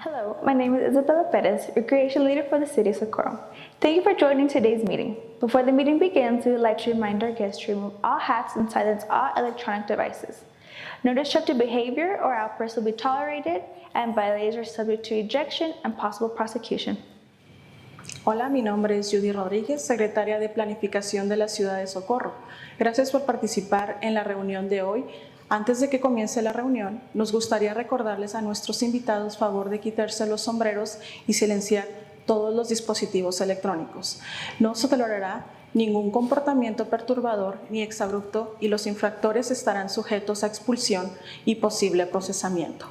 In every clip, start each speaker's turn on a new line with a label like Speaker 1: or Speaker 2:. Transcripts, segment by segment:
Speaker 1: Hello, my name is Isabella Perez, Recreation Leader for the City of Socorro. Thank you for joining today's meeting. Before the meeting begins, we would like to remind our guests to remove all hats and silence all electronic devices. No destructive behavior or outbursts will be tolerated, and violators are subject to ejection and possible prosecution.
Speaker 2: Hola, mi nombre es Judy Rodríguez, secretaria de Planificación de la Ciudad de Socorro. Gracias por participar en la reunión de hoy. Antes de que comience la reunión, nos gustaría recordarles a nuestros invitados favor de quitarse los sombreros y silenciar todos los dispositivos electrónicos. No se tolerará ningún comportamiento perturbador ni exabrupto y los infractores estarán sujetos a expulsión y posible procesamiento.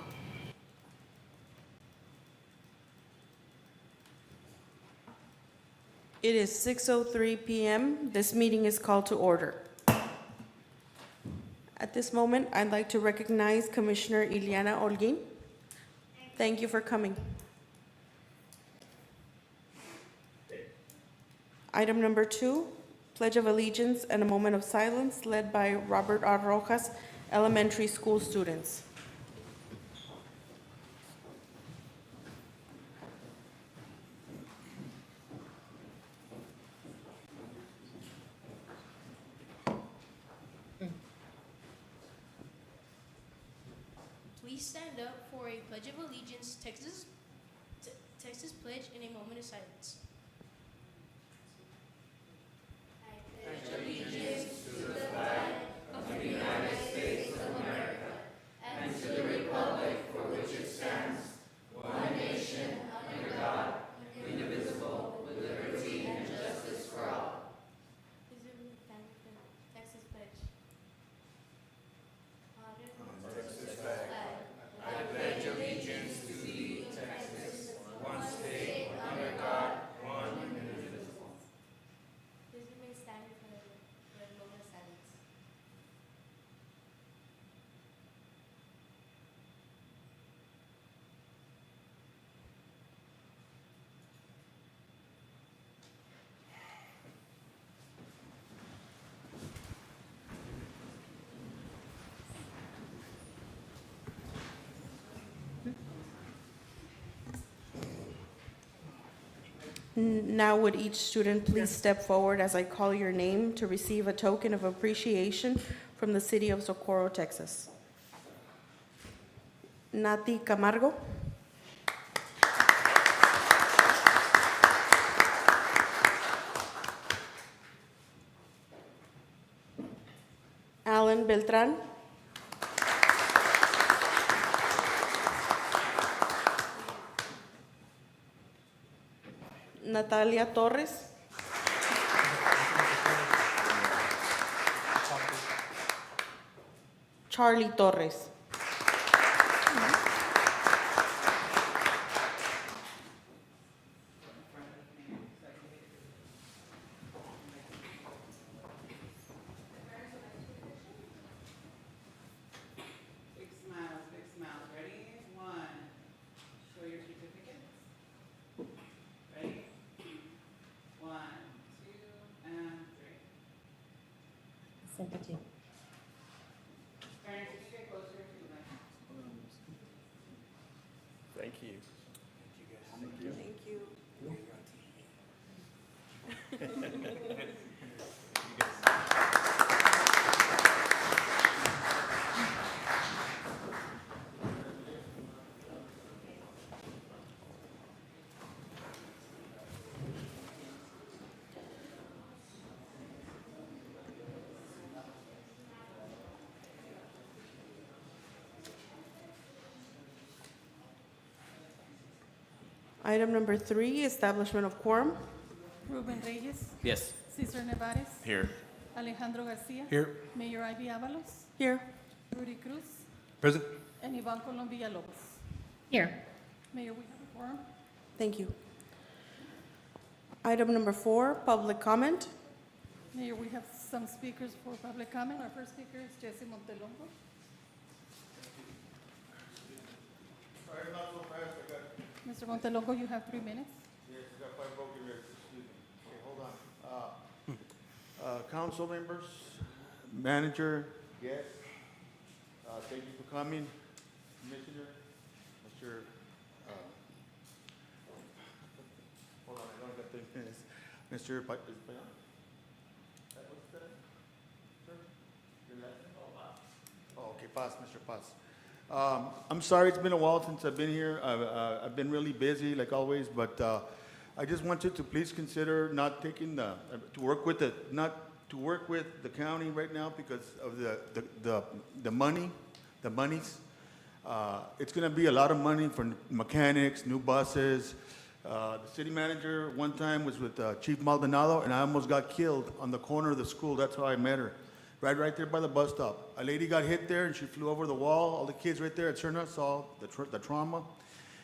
Speaker 3: It is 6:03 p.m. This meeting is called to order. At this moment, I'd like to recognize Commissioner Ileana Holguín. Thank you for coming. Item number 2, Pledge of Allegiance and a moment of silence led by Robert R. Rojas, elementary school students.
Speaker 4: Please stand up for a Pledge of Allegiance, Texas Pledge in a moment of silence.
Speaker 3: Now would each student please step forward as I call your name to receive a token of appreciation from the city of Socorro, Texas. Nati Camargo. Alan Beltrán. Natalia Torres. Charlie Torres.
Speaker 5: Big smiles. Ready? 1. Show your certificates. Ready? 1, 2, and 3.
Speaker 6: Sympathy.
Speaker 5: Turn your certificate closer to the left.
Speaker 7: Thank you.
Speaker 3: Thank you. Item number 3, establishment of quorum.
Speaker 8: Ruben Reyes,
Speaker 7: Yes.
Speaker 8: Cesar Nevares,
Speaker 7: Here.
Speaker 8: Alejandro Garcia,
Speaker 7: Here.
Speaker 8: Mayor Ivy Avalos,
Speaker 3: Here.
Speaker 8: Rudy Cruz,
Speaker 7: Present.
Speaker 8: and Ivan Colom Villalobos.
Speaker 6: Here.
Speaker 8: Mayor, we have a quorum.
Speaker 3: Thank you. Item number 4, public comment.
Speaker 8: Mayor, we have some speakers for public comment. Our first speaker is Jesse Montelongo. Mr. Montelongo, you have 3 minutes.
Speaker 6: Yes, I got 5 broken ribs, excuse me. Okay, hold on. Council members, manager, guests, thank you for coming. Commissioner, Mr. Hold on, I only got 3 minutes. Mr. What's that? Sir? Your last name? Oh, okay, Paz, Mr. Paz. I'm sorry, it's been a while since I've been here. I've been really busy, like always, but I just want you to please consider not taking to work with the county right now because of the monies. It's going to be a lot of money for mechanics, new buses. The city manager one time was with Chief Maldonado, and I almost got killed on the corner of the school. That's how I met her. Right there by the bus stop. A lady got hit there, and she flew over the wall. All the kids right there at Cerna saw the trauma,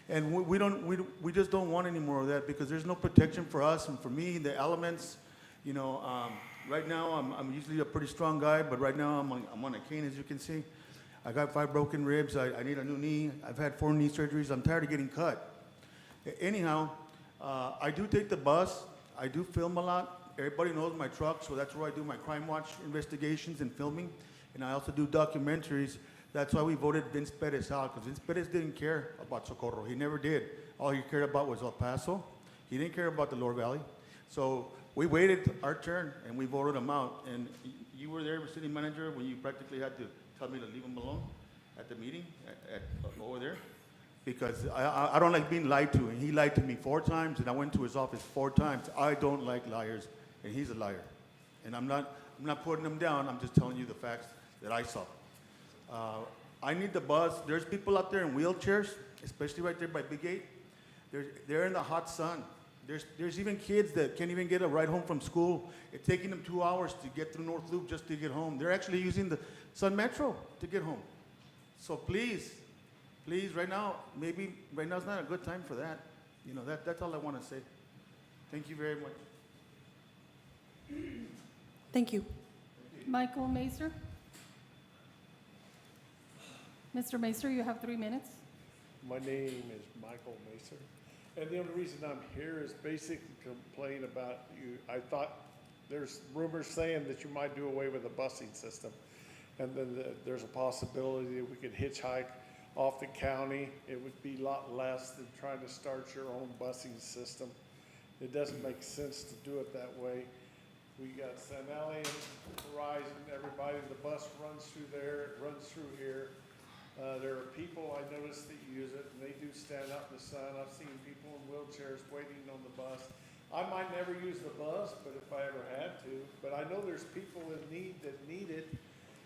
Speaker 6: and we just don't want any more of that because there's no protection for us and for me. The elements, right now I'm usually a pretty strong guy, but right now I'm on a cane, as you can see. I got 5 broken ribs. I need a new knee. I've had 4 knee surgeries. I'm tired of getting cut. Anyhow, I do take the bus. I do film a lot. Everybody knows my truck, so that's where I do my crime watch investigations and filming. And I also do documentaries. That's why we voted Vince Perez out, because Vince Perez didn't care about Socorro. He never did. All he cared about was El Paso. He didn't care about the Lower Valley. So we waited our turn, and we voted him out. And you were there, city manager, when you practically had to tell me to leave him alone at the meeting over there. Because I don't like being lied to, and he lied to me 4 times, and I went to his office 4 times. I don't like liars, and he's a liar. And I'm not putting him down. I'm just telling you the facts that I saw. I need the bus. There's people out there in wheelchairs, especially right there by Big 8. They're in the hot sun. There's even kids that can't even get a ride home from school. It's taking them 2 hours to get through North Loop just to get home. They're actually using the Sun Metro to get home. So please, right now, maybe right now is not a good time for that. That's all I want to say. Thank you very much.
Speaker 3: Thank you.
Speaker 8: Michael Macer. Mr. Macer, you have 3 minutes.
Speaker 7: My name is Michael Macer, and the only reason I'm here is basically to complain about you. I thought there's rumors saying that you might do away with the busing system, and then there's a possibility that we could hitchhike off the county. It would be a lot less than trying to start your own busing system. It doesn't make sense to do it that way. We got San Eli and Horizon, everybody, the bus runs through there, it runs through here. There are people I noticed that use it, and they do stand out in the sun. I've seen people in wheelchairs waiting on the bus. I might never use the bus, but if I ever had to, but I know there's people that need it,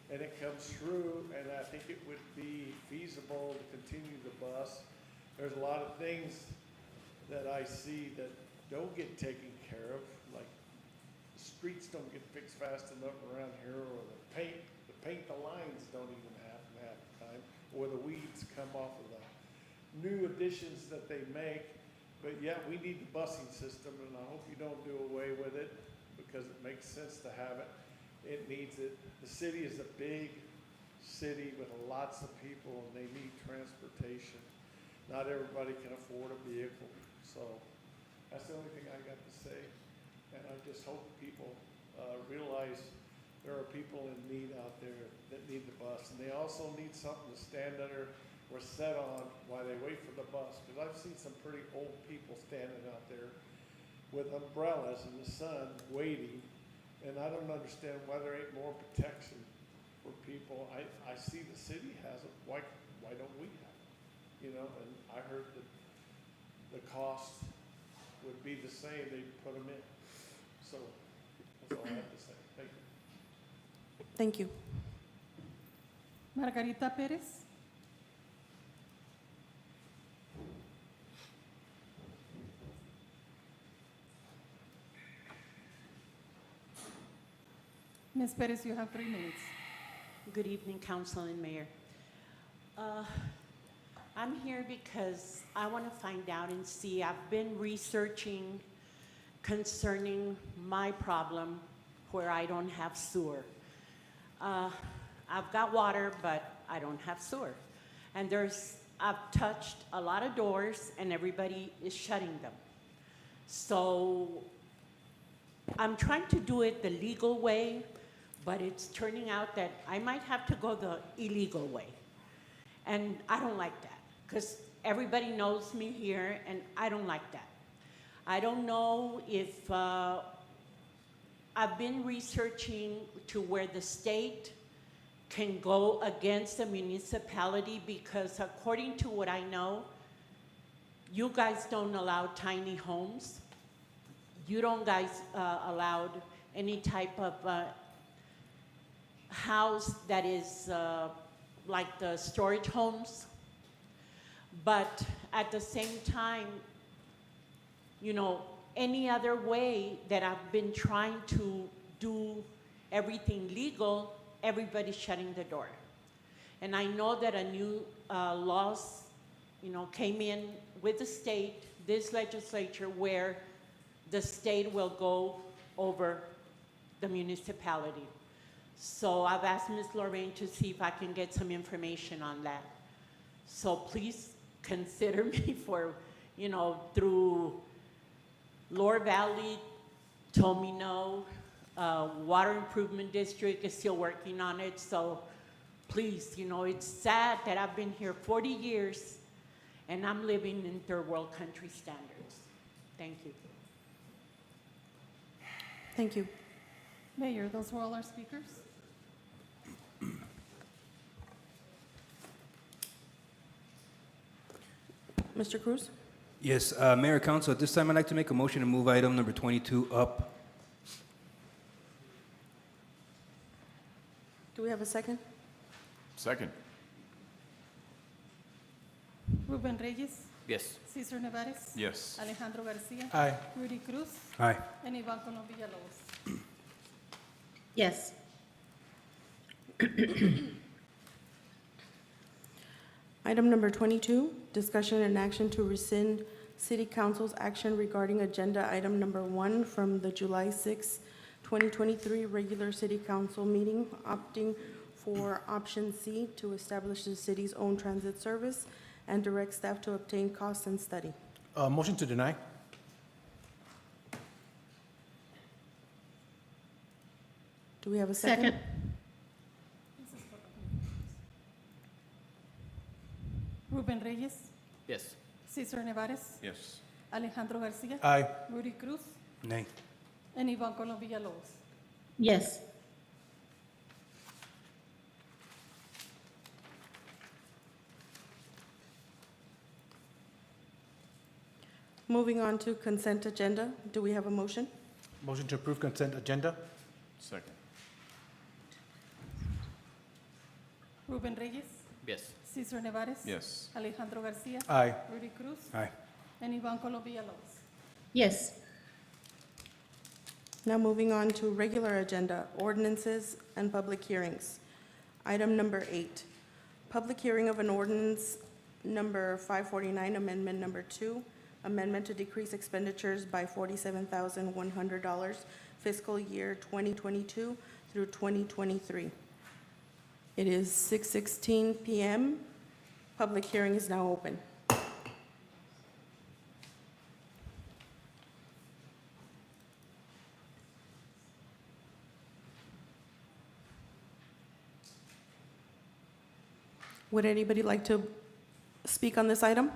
Speaker 7: and it comes through, and I think it would be feasible to continue the bus. There's a lot of things that I see that don't get taken care of, like the streets don't get fixed fast enough around here, or the paint the lines don't even happen half the time, or the weeds come off of the new additions that they make. But yeah, we need the busing system, and I hope you don't do away with it, because it makes sense to have it. It needs it. The city is a big city with lots of people, and they need transportation. Not everybody can afford a vehicle, so that's the only thing I got to say. And I just hope people realize there are people in need out there that need the bus, and they also need something to stand under or sit on while they wait for the bus. Because I've seen some pretty old people standing out there with umbrellas in the sun waiting. And I don't understand why there ain't more protection for people. I see the city has it. Why don't we have it? And I heard that the cost would be the same. They'd put them in. So that's all I have to say. Thank you.
Speaker 3: Thank you.
Speaker 8: Margarita Perez. Ms. Perez, you have 3 minutes.
Speaker 5: Good evening, Council and Mayor. I'm here because I want to find out and see. I've been researching concerning my problem where I don't have sewer. I've got water, but I don't have sewer. And there's I've touched a lot of doors and everybody is shutting them. So I'm trying to do it the legal way, but it's turning out that I might have to go the illegal way. And I don't like that, because everybody knows me here, and I don't like that. I don't know if, I've been researching to where the state can go against the municipality, because according to what I know, you guys don't allow tiny homes. You don't guys allow any type of house that is like the storage homes. But at the same time, you know, any other way that I've been trying to do everything legal, everybody's shutting the door. And I know that a new laws, you know, came in with the state, this legislature, where the state will go over the municipality. So I've asked Ms. Lorraine to see if I can get some information on that. So please consider me for, you know, through Lower Valley told me no. Water Improvement District is still working on it. So please, you know, it's sad that I've been here 40 years and I'm living in third world country standards. Thank you.
Speaker 3: Thank you.
Speaker 8: Mayor, those were all our speakers.
Speaker 3: Mr. Cruz?
Speaker 9: Yes, Mayor, Council, at this time, I'd like to make a motion to move item number 22 up.
Speaker 3: Do we have a second?
Speaker 10: Second.
Speaker 8: Ruben Reyes,
Speaker 9: Yes.
Speaker 8: Cesar Nevares.
Speaker 10: Yes.
Speaker 8: Alejandro Garcia.
Speaker 9: Aye.
Speaker 8: Rudy Cruz,
Speaker 9: Aye.
Speaker 8: and Ivan Colom Villalobos.
Speaker 3: Yes. Item number 22, discussion and action to rescind City Council's action regarding agenda item number 1 from the July 6, 2023 regular City Council meeting, opting for option C to establish the city's own transit service and direct staff to obtain costs and study.
Speaker 9: Motion to deny?
Speaker 3: Do we have a second?
Speaker 8: Ruben Reyes,
Speaker 9: Yes.
Speaker 8: Cesar Nevares,
Speaker 10: Yes.
Speaker 8: Alejandro Garcia.
Speaker 9: Aye.
Speaker 8: Rudy Cruz,
Speaker 9: Nay.
Speaker 8: and Ivan Colom Villalobos.
Speaker 3: Yes. Moving on to consent agenda, do we have a motion?
Speaker 9: Motion to approve consent agenda?
Speaker 10: Second.
Speaker 8: Ruben Reyes,
Speaker 9: Yes.
Speaker 8: Cesar Nevares.
Speaker 10: Yes.
Speaker 8: Alejandro Garcia.
Speaker 9: Aye.
Speaker 8: Rudy Cruz,
Speaker 9: Aye.
Speaker 8: and Ivan Colom Villalobos.
Speaker 3: Yes. Now moving on to regular agenda, ordinances and public hearings. Item number 8, public hearing of an ordinance number 549, amendment number 2, amendment to decrease expenditures by $47,100 fiscal year 2022 through 2023. It is 6:16 PM. Public hearing is now open. Would anybody like to speak on this item?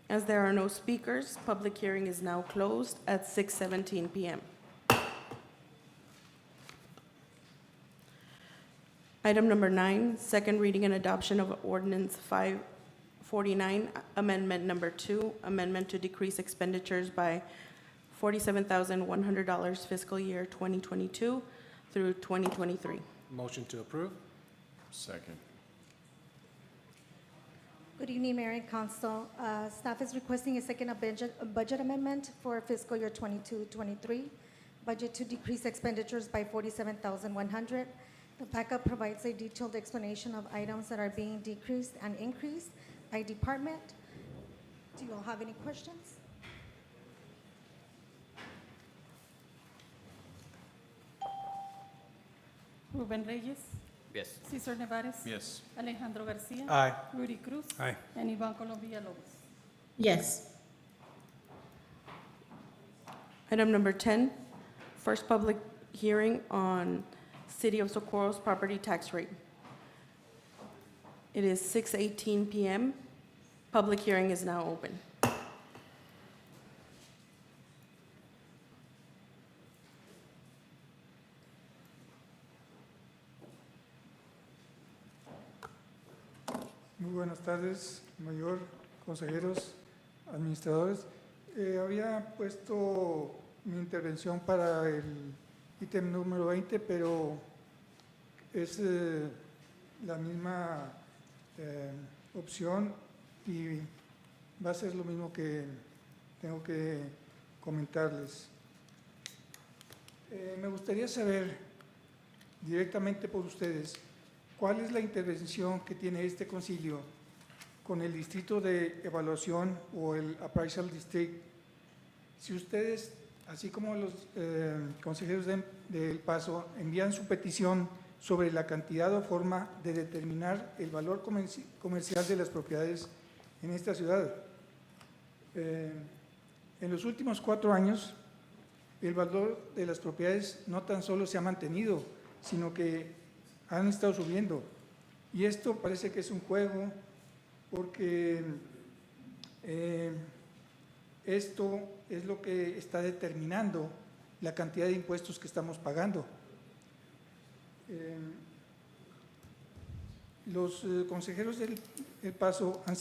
Speaker 3: As there are no speakers, public hearing is now closed at 6:17 PM. Item number 9, second reading and adoption of ordinance 549, amendment number 2, amendment to decrease expenditures by $47,100 fiscal year 2022 through 2023.
Speaker 9: Motion to approve?
Speaker 10: Second.
Speaker 11: Good evening, Mayor and Council. Staff is requesting a second budget amendment for fiscal year 22-23. Budget to decrease expenditures by $47,100 The backup provides a detailed explanation of items that are being decreased and increased by department. Do you all have any questions?
Speaker 8: Ruben Reyes,
Speaker 9: Yes.
Speaker 8: Cesar Nevares.
Speaker 10: Yes.
Speaker 8: Alejandro Garcia.
Speaker 9: Aye.
Speaker 8: Rudy Cruz.
Speaker 9: Aye.
Speaker 8: And Ivan Colombia Lopez.
Speaker 3: Yes. Item number 10, first public hearing on City of Socorro's property tax rate. It is 6:18 PM. Public hearing is now open.
Speaker 12: Muy buenas tardes, mayor, consejeros, administradores. Había puesto mi intervención para el ítem número 20, pero es la misma opción y va a ser lo mismo que tengo que comentarles. Me gustaría saber directamente por ustedes cuál es la intervención que tiene este concilio con el distrito de evaluación o el appraisal district. Si ustedes, así como los consejeros del Paso, envían su petición sobre la cantidad o forma de determinar el valor comercial de las propiedades en esta ciudad. En los últimos 4 años, el valor de las propiedades no tan solo se ha mantenido, sino que han estado subiendo. Y esto parece que es un juego, porque esto es lo que está determinando la cantidad de impuestos que estamos pagando. Los consejeros del Paso han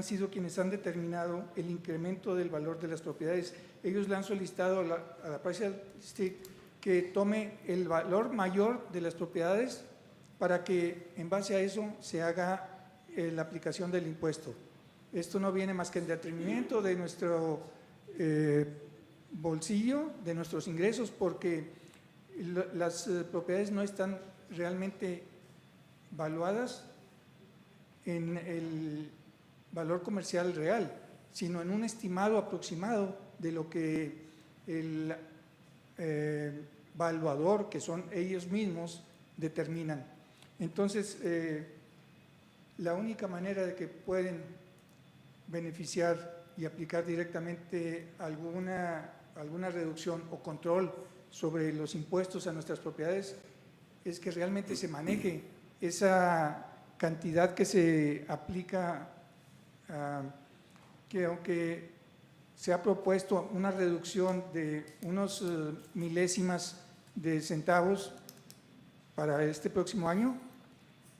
Speaker 12: sido quienes han determinado el incremento del valor de las propiedades. Ellos le han solicitado a la Appraisal District que tome el valor mayor de las propiedades para que en base a eso se haga la aplicación del impuesto. Esto no viene más que en detrimento de nuestro bolsillo, de nuestros ingresos, porque las propiedades no están realmente valuadas en el valor comercial real, sino en un estimado aproximado de lo que el valuador, que son ellos mismos, determinan. Entonces, la única manera de que pueden beneficiar y aplicar directamente alguna reducción o control sobre los impuestos a nuestras propiedades es que realmente se maneje esa cantidad que se aplica, que aunque se ha propuesto una reducción de unos milésimas de centavos para este próximo año,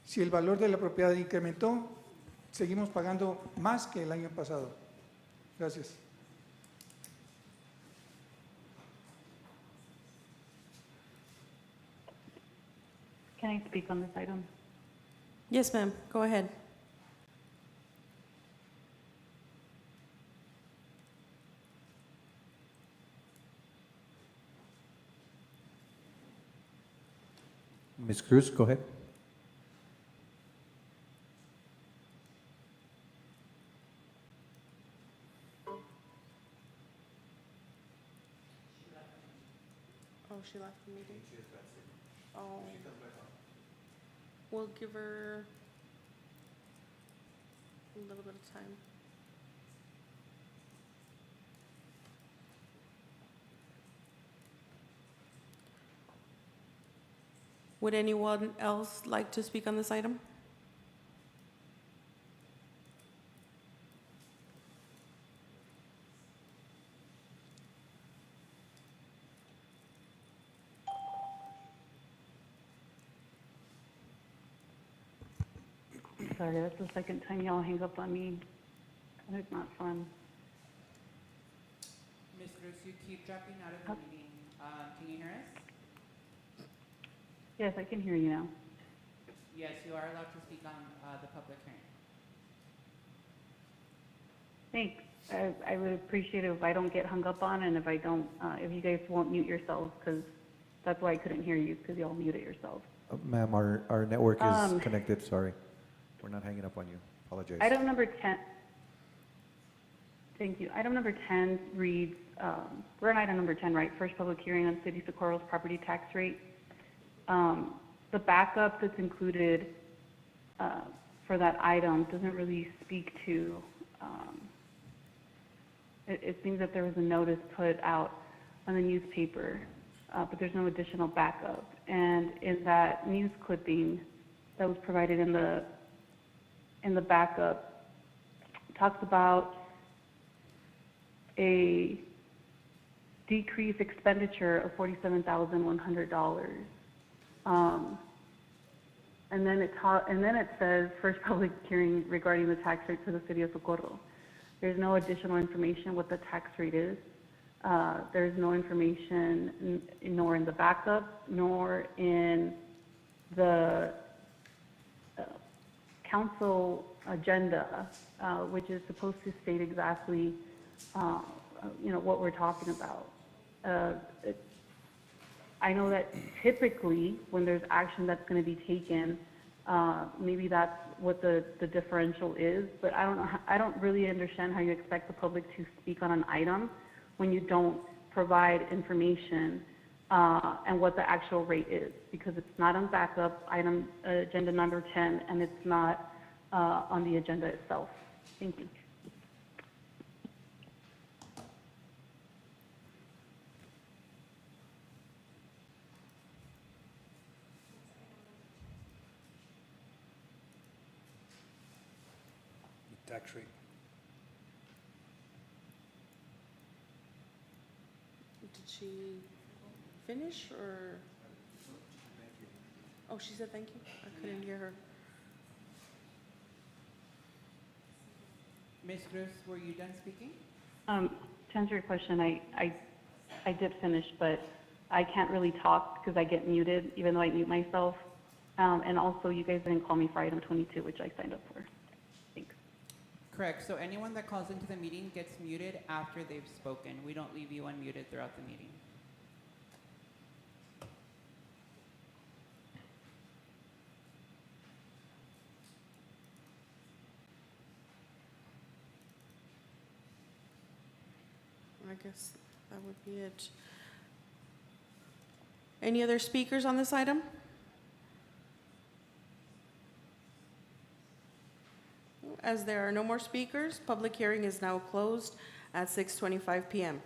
Speaker 12: si el valor de la propiedad incrementó, seguimos pagando más que el año pasado. Gracias.
Speaker 13: Can I speak on this item?
Speaker 3: Yes, ma'am, go ahead.
Speaker 14: Ms. Cruz, go ahead.
Speaker 3: Oh, she left the meeting? Oh. We'll give her a little bit of time. Would anyone else like to speak on this item?
Speaker 13: Sorry, that's the second time y'all hang up on me. It's not fun.
Speaker 15: Ms. Cruz, you keep dropping out of the meeting. Can you hear us?
Speaker 13: Yes, I can hear you now.
Speaker 15: Yes, you are allowed to speak on the public hearing.
Speaker 13: Thanks. I would appreciate it if I don't get hung up on and if I don't, if you guys won't mute yourselves, because That's why I couldn't hear you, because y'all muted yourselves.
Speaker 14: Ma'am, our network is
Speaker 13: Um,
Speaker 14: connected, sorry. We're not hanging up on you. Apologize.
Speaker 13: Item number 10, thank you. Item number 10 reads, we're on item number 10, right? First public hearing on City of Socorro's property tax rate. The backup that's included for that item doesn't really speak to, it seems that there was a notice put out on the newspaper, but there's no additional backup. And in that news clipping that was provided in the backup, it talks about a decreased expenditure of $47,100. And then it says first public hearing regarding the tax rate for the city of Socorro. There's no additional information what the tax rate is. There's no information nor in the backup nor in the council agenda, which is supposed to state exactly, what we're talking about. I know that typically when there's action that's going to be taken, maybe that's what the differential is, but I don't know. I don't really understand how you expect the public to speak on an item when you don't provide information and what the actual rate is, because it's not on backup item agenda number 10, and it's not on the agenda itself. Thank you.
Speaker 9: Tax rate.
Speaker 3: Did she finish or? Oh, she said thank you? I couldn't hear her.
Speaker 15: Ms. Cruz, were you done speaking?
Speaker 13: To answer your question, I did finish, but I can't really talk because I get muted, even though I mute myself. And also, you guys didn't call me for item 22, which I signed up for. Thanks.
Speaker 15: Correct. So anyone that calls into the meeting gets muted after they've spoken. We don't leave you unmuted throughout the meeting.
Speaker 3: I guess that would be it. Any other speakers on this item? As there are no more speakers, public hearing is now closed at 6:25 p.m.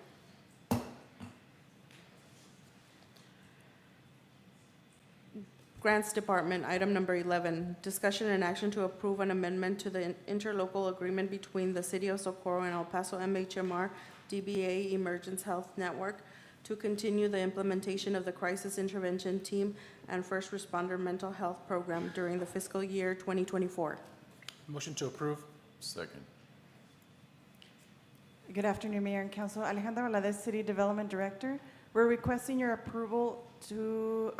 Speaker 3: Grants Department, item number 11, discussion and action to approve an amendment to the interlocal agreement between the City of Socorro and El Paso MHMR DBA Emergence Health Network to continue the implementation of the Crisis Intervention Team and First Responder Mental Health Program during the fiscal year 2024.
Speaker 10: Motion to approve. Second.
Speaker 2: Good afternoon, Mayor and Council. Alejandra Valadez, City Development Director. We're requesting your approval to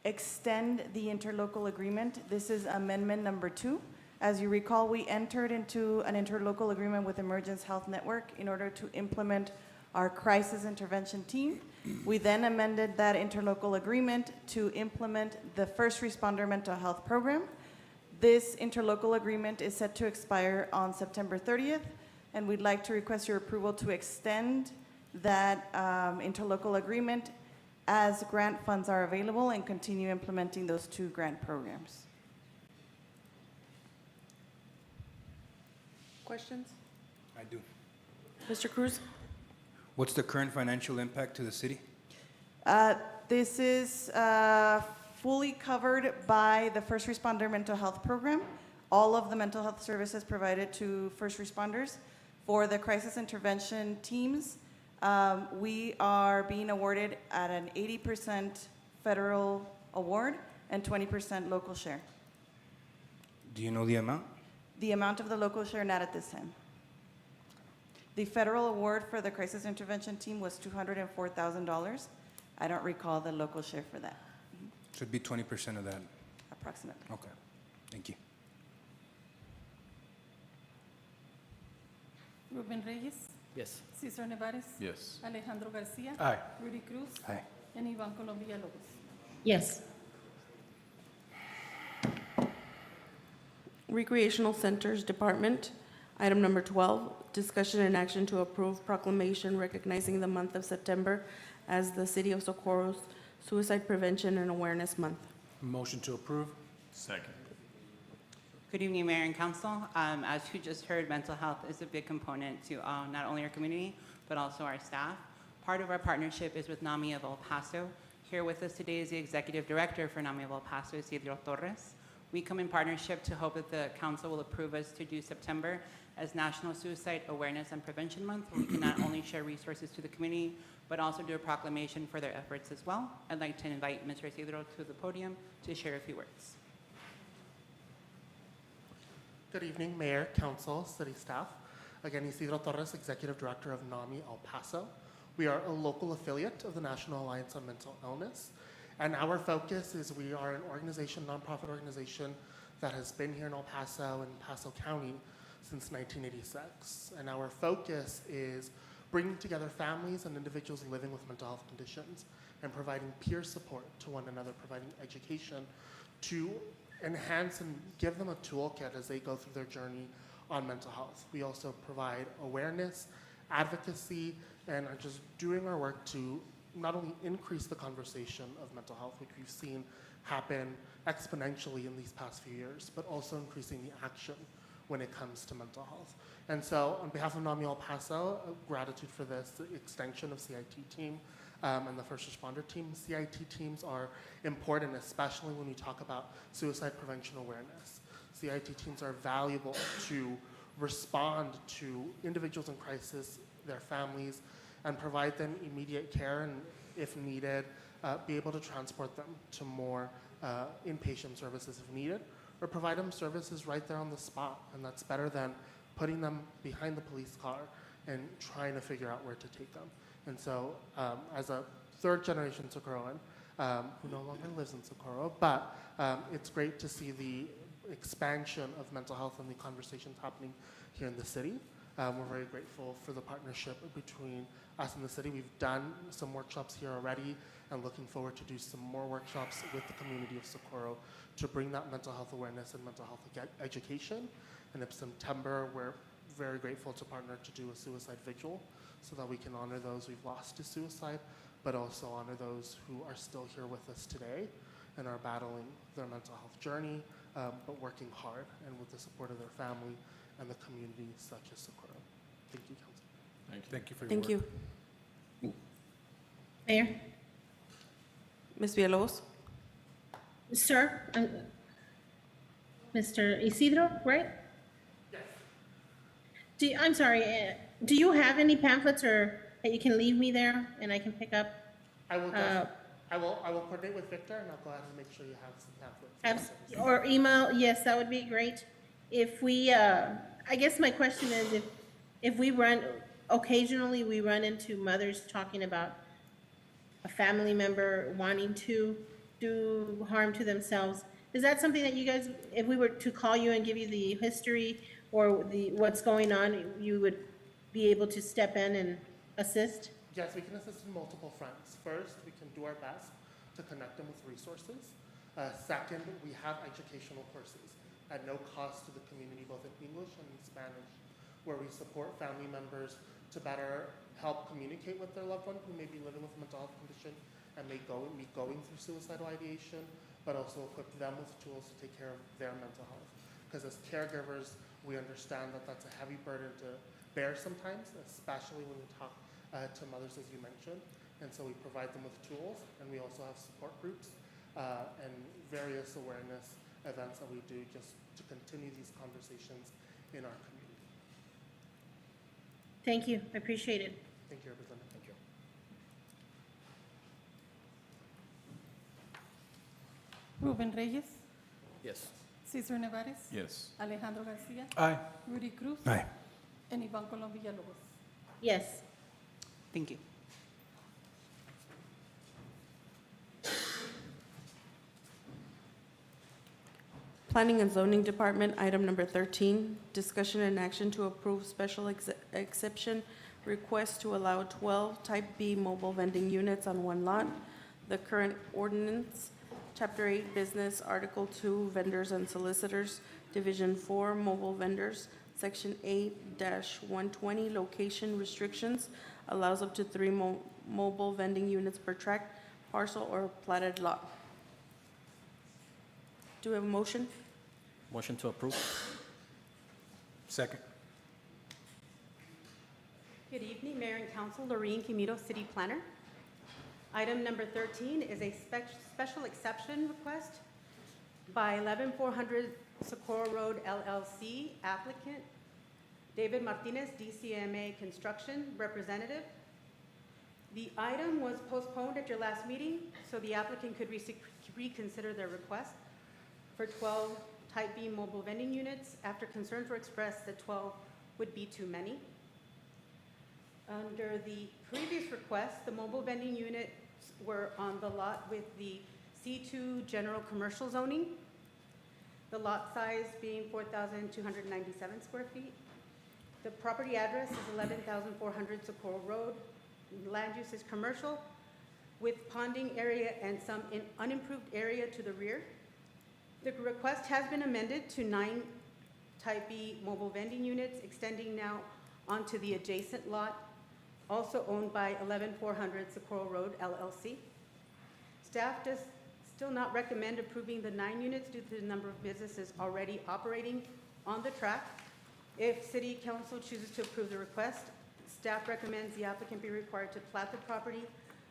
Speaker 2: extend the interlocal agreement. This is amendment number 2. As you recall, we entered into an interlocal agreement with Emergence Health Network in order to implement our crisis intervention team. We then amended that interlocal agreement to implement the First Responder Mental Health Program. This interlocal agreement is set to expire on September 30th, and we'd like to request your approval to extend that interlocal agreement as grant funds are available and continue implementing those 2 grant programs.
Speaker 3: Questions?
Speaker 9: I do.
Speaker 3: Mr. Cruz?
Speaker 9: What's the current financial impact to the city?
Speaker 2: This is fully covered by the First Responder Mental Health Program. All of the mental health services provided to first responders. For the crisis intervention teams, we are being awarded at an 80% federal award and 20% local share.
Speaker 9: Do you know the amount?
Speaker 2: The amount of the local share, not at this time. The federal award for the crisis intervention team was $204,000. I don't recall the local share for that.
Speaker 9: Should be 20% of that.
Speaker 2: Approximately.
Speaker 9: Okay, thank you.
Speaker 8: Ruben Reyes,
Speaker 10: Yes.
Speaker 8: Cesar Nevares,
Speaker 10: Yes.
Speaker 8: Alejandro Garcia,
Speaker 10: Aye.
Speaker 8: Rudy Cruz,
Speaker 9: Aye.
Speaker 8: and Iván Colom Villalobos.
Speaker 11: Yes.
Speaker 3: Recreational Centers Department, item number 12, discussion and action to approve proclamation recognizing the month of September as the City of Socorro's Suicide Prevention and Awareness Month.
Speaker 10: Motion to approve. Second.
Speaker 15: Good evening, Mayor and Council. As you just heard, mental health is a big component to not only our community, but also our staff. Part of our partnership is with NAMI of El Paso. Here with us today is the Executive Director for NAMI of El Paso, Isidro Torres. We come in partnership to hope that the council will approve us to do September as National Suicide Awareness and Prevention Month, where we can not only share resources to the community, but also do a proclamation for their efforts as well. I'd like to invite Mr. Isidro to the podium to share a few words.
Speaker 16: Good evening, Mayor, Council, City staff. Again, Isidro Torres, Executive Director of NAMI El Paso. We are a local affiliate of the National Alliance on Mental Illness. And our focus is we are an organization, nonprofit organization that has been here in El Paso and Paso County since 1986. And our focus is bringing together families and individuals living with mental health conditions and providing peer support to one another, providing education to enhance and give them a toolkit as they go through their journey on mental health. We also provide awareness, advocacy, and are just doing our work to not only increase the conversation of mental health, which we've seen happen exponentially in these past few years, but also increasing the action when it comes to mental health. And so on behalf of NAMI El Paso, gratitude for this extension of CIT team and the first responder team. CIT teams are important, especially when we talk about suicide prevention awareness. CIT teams are valuable to respond to individuals in crisis, their families, and provide them immediate care and, if needed, be able to transport them to more inpatient services if needed, or provide them services right there on the spot. And that's better than putting them behind the police car and trying to figure out where to take them. And so as a third generation Socorroan, who no longer lives in Socorro, but it's great to see the expansion of mental health and the conversations happening here in the city. We're very grateful for the partnership between us and the city. We've done some workshops here already and looking forward to do some more workshops with the community of Socorro to bring that mental health awareness and mental health education. And in September, we're very grateful to partner to do a suicide vigil so that we can honor those we've lost to suicide, but also honor those who are still here with us today and are battling their mental health journey, but working hard and with the support of their family and the community such as Socorro. Thank you, Council.
Speaker 10: Thank you for your
Speaker 3: Thank
Speaker 10: work.
Speaker 3: you.
Speaker 11: Mayor?
Speaker 3: Ms. Villalobos?
Speaker 11: Sir? Mr. Isidro, right?
Speaker 16: Yes.
Speaker 11: I'm sorry, do you have any pamphlets or that you can leave me there and I can pick up?
Speaker 16: I will coordinate with Victor and I'll go ahead and make sure you have some pamphlets.
Speaker 11: Or email, yes, that would be great. If we, I guess my question is if we occasionally we run into mothers talking about a family member wanting to do harm to themselves, is that something that you guys, if we were to call you and give you the history or what's going on, you would be able to step in and assist?
Speaker 16: Yes, we can assist in multiple fronts. First, we can do our best to connect them with resources. Second, we have educational courses at no cost to the community, both in English and in Spanish, where we support family members to better help communicate with their loved one who may be living with a mental health condition and may be going through suicidal ideation, but also equip them with tools to take care of their mental health. Because as caregivers, we understand that that's a heavy burden to bear sometimes, especially when we talk to mothers, as you mentioned. And so we provide them with tools, and we also have support groups and various awareness events that we do just to continue these conversations in our community.
Speaker 11: Thank you, I appreciate it.
Speaker 16: Thank you, Representative. Thank you.
Speaker 8: Ruben Reyes,
Speaker 10: Yes.
Speaker 8: Cesar Nevares,
Speaker 10: Yes.
Speaker 8: Alejandro Garcia,
Speaker 9: Aye.
Speaker 8: Rudy Cruz,
Speaker 9: Aye.
Speaker 8: and Iván Colom Villalobos.
Speaker 11: Yes.
Speaker 15: Thank you.
Speaker 3: Planning and Zoning Department, item number 13, discussion and action to approve special exception request to allow 12 Type B mobile vending units on one lot the current ordinance, Chapter 8 Business, Article 2 Vendors and Solicitors, Division 4 Mobile Vendors, Section 8-120 Location Restrictions, allows up to 3 mobile vending units per tract, parcel, or platted lot. Do we have a motion?
Speaker 10: Motion to approve. Second.
Speaker 17: Good evening, Mayor and Council. Lorene Quimito, City Planner. Item number 13 is a special exception request by 11400 Socorro Road LLC applicant David Martinez, DCMA Construction Representative. The item was postponed at your last meeting, so the applicant could reconsider their request for 12 Type B mobile vending units after concerns were expressed that 12 would be too many. Under the previous request, the mobile vending units were on the lot with the C2 general commercial zoning, the lot size being 4,297 square feet. The property address is 11,400 Socorro Road. Land use is commercial with ponding area and some unimproved area to the rear. The request has been amended to 9 Type B mobile vending units, extending now onto the adjacent lot, also owned by 11400 Socorro Road LLC. Staff does still not recommend approving the 9 units due to the number of businesses already operating on the track. If City Council chooses to approve the request, staff recommends the applicant be required to plat the property,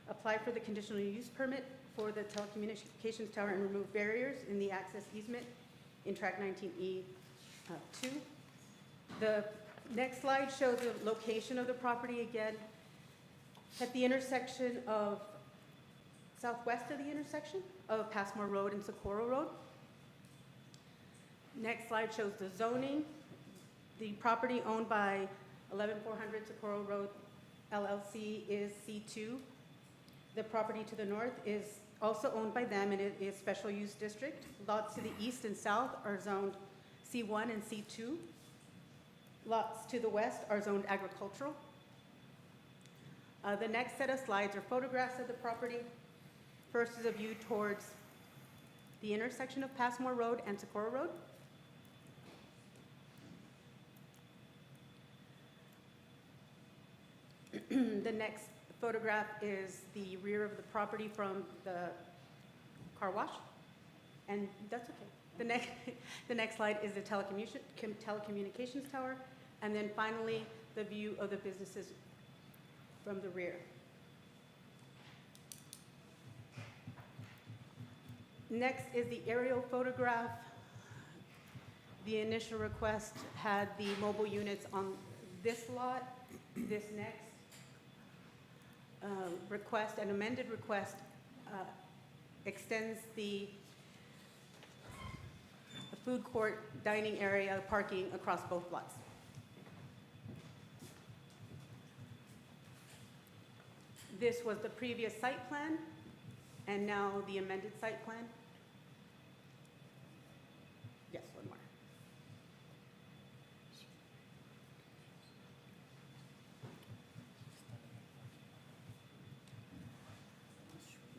Speaker 17: apply for the conditional use permit for the telecommunications tower, and remove barriers in the access easement in Track 19E2. The next slide shows the location of the property again at the intersection of, southwest of the intersection of Passmore Road and Socorro Road. Next slide shows the zoning. The property owned by 11400 Socorro Road LLC is C2. The property to the north is also owned by them, and it is special use district. Lots to the east and south are zoned C1 and C2. Lots to the west are zoned agricultural. The next set of slides are photographs of the property. First is a view towards the intersection of Passmore Road and Socorro Road. The next photograph is the rear of the property from the car wash, and that's okay. The next slide is the telecommunications tower, and then finally, the view of the businesses from the rear. Next is the aerial photograph. The initial request had the mobile units on this lot. This next request, an amended request, extends the food court, dining area, parking across both lots. This was the previous site plan, and now the amended site plan. Yes, one more.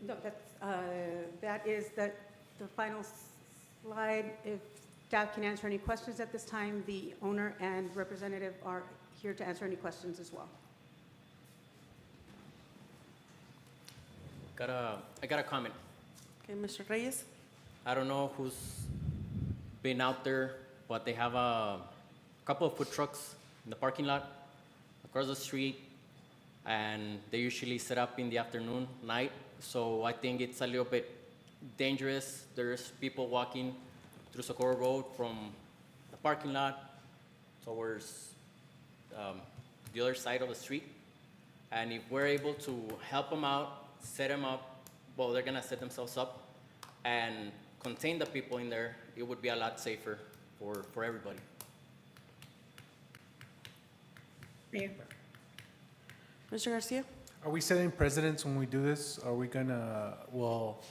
Speaker 17: No, that is the final slide. If staff can answer any questions at this time, the owner and representative are here to answer any questions as well.
Speaker 18: I got a comment.
Speaker 3: Okay, Mr. Reyes?
Speaker 18: I don't know who's been out there, but they have a couple of food trucks in the parking lot across the street, and they usually set up in the afternoon, night. So I think it's a little bit dangerous. There's people walking through Socorro Road from the parking lot towards the other side of the street. And if we're able to help them out, set them up, well, they're gonna set themselves up and contain the people in there, it would be a lot safer for everybody.
Speaker 11: Mayor.
Speaker 3: Mr. Garcia?
Speaker 10: Are we setting precedents when we do this? Are we gonna, well,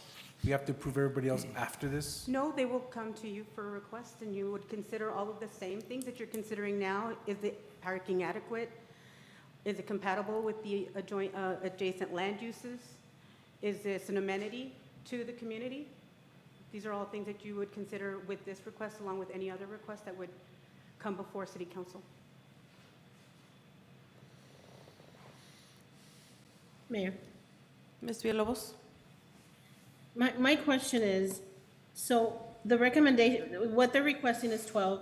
Speaker 10: we have to approve everybody else after this?
Speaker 17: No, they will come to you for a request, and you would consider all of the same things that you're considering now. Is the parking adequate? Is it compatible with the adjacent land uses? Is this an amenity to the community? These are all things that you would consider with this request, along with any other request that would come before City Council.
Speaker 11: Mayor,
Speaker 3: Ms. Villalobos?
Speaker 11: my question is, so the recommendation, what they're requesting is 12,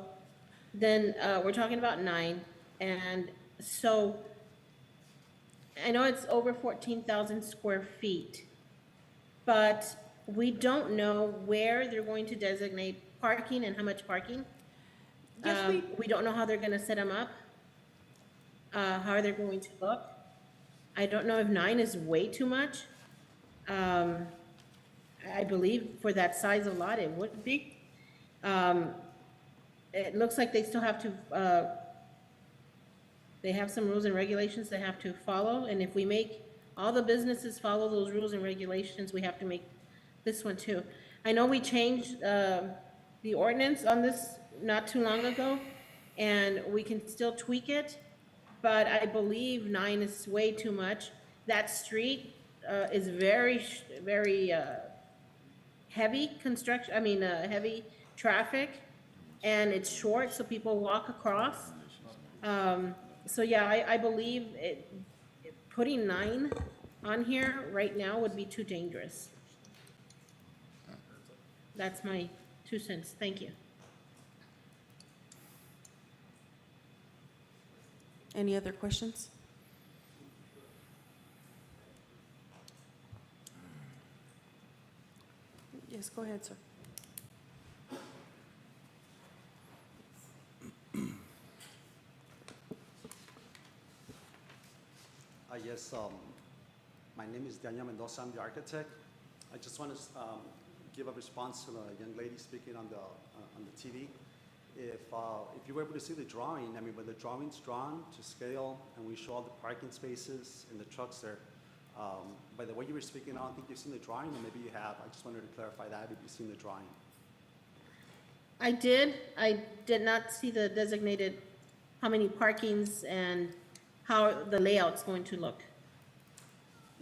Speaker 11: then we're talking about 9, and so I know it's over 14,000 square feet, but we don't know where they're going to designate parking and how much parking.
Speaker 17: Yes,
Speaker 11: We don't know how they're gonna set them up, how they're going to look. I don't know if 9 is way too much. I believe for that size of lot, it would be. It looks like they still have to, they have some rules and regulations they have to follow, and if we make all the businesses follow those rules and regulations, we have to make this one too. I know we changed the ordinance on this not too long ago, and we can still tweak it, but I believe 9 is way too much. That street is very heavy construction, heavy traffic, and it's short, so people walk across. So yeah, I believe putting 9 on here right now would be too dangerous. That's my 2 cents. Thank you.
Speaker 3: Any other questions? Yes, go ahead, sir.
Speaker 19: Yes, my name is Daniel Mendoza, I'm the architect. I just want to give a response to the young lady speaking on the TV. If you were able to see the drawing, I mean, when the drawing's drawn to scale and we show all the parking spaces and the trucks there, by the way you were speaking, I don't think you've seen the drawing, or maybe you have. I just wanted to clarify that, if you've seen the drawing.
Speaker 11: I did not see the designated, how many parkings and how the layout's going to look.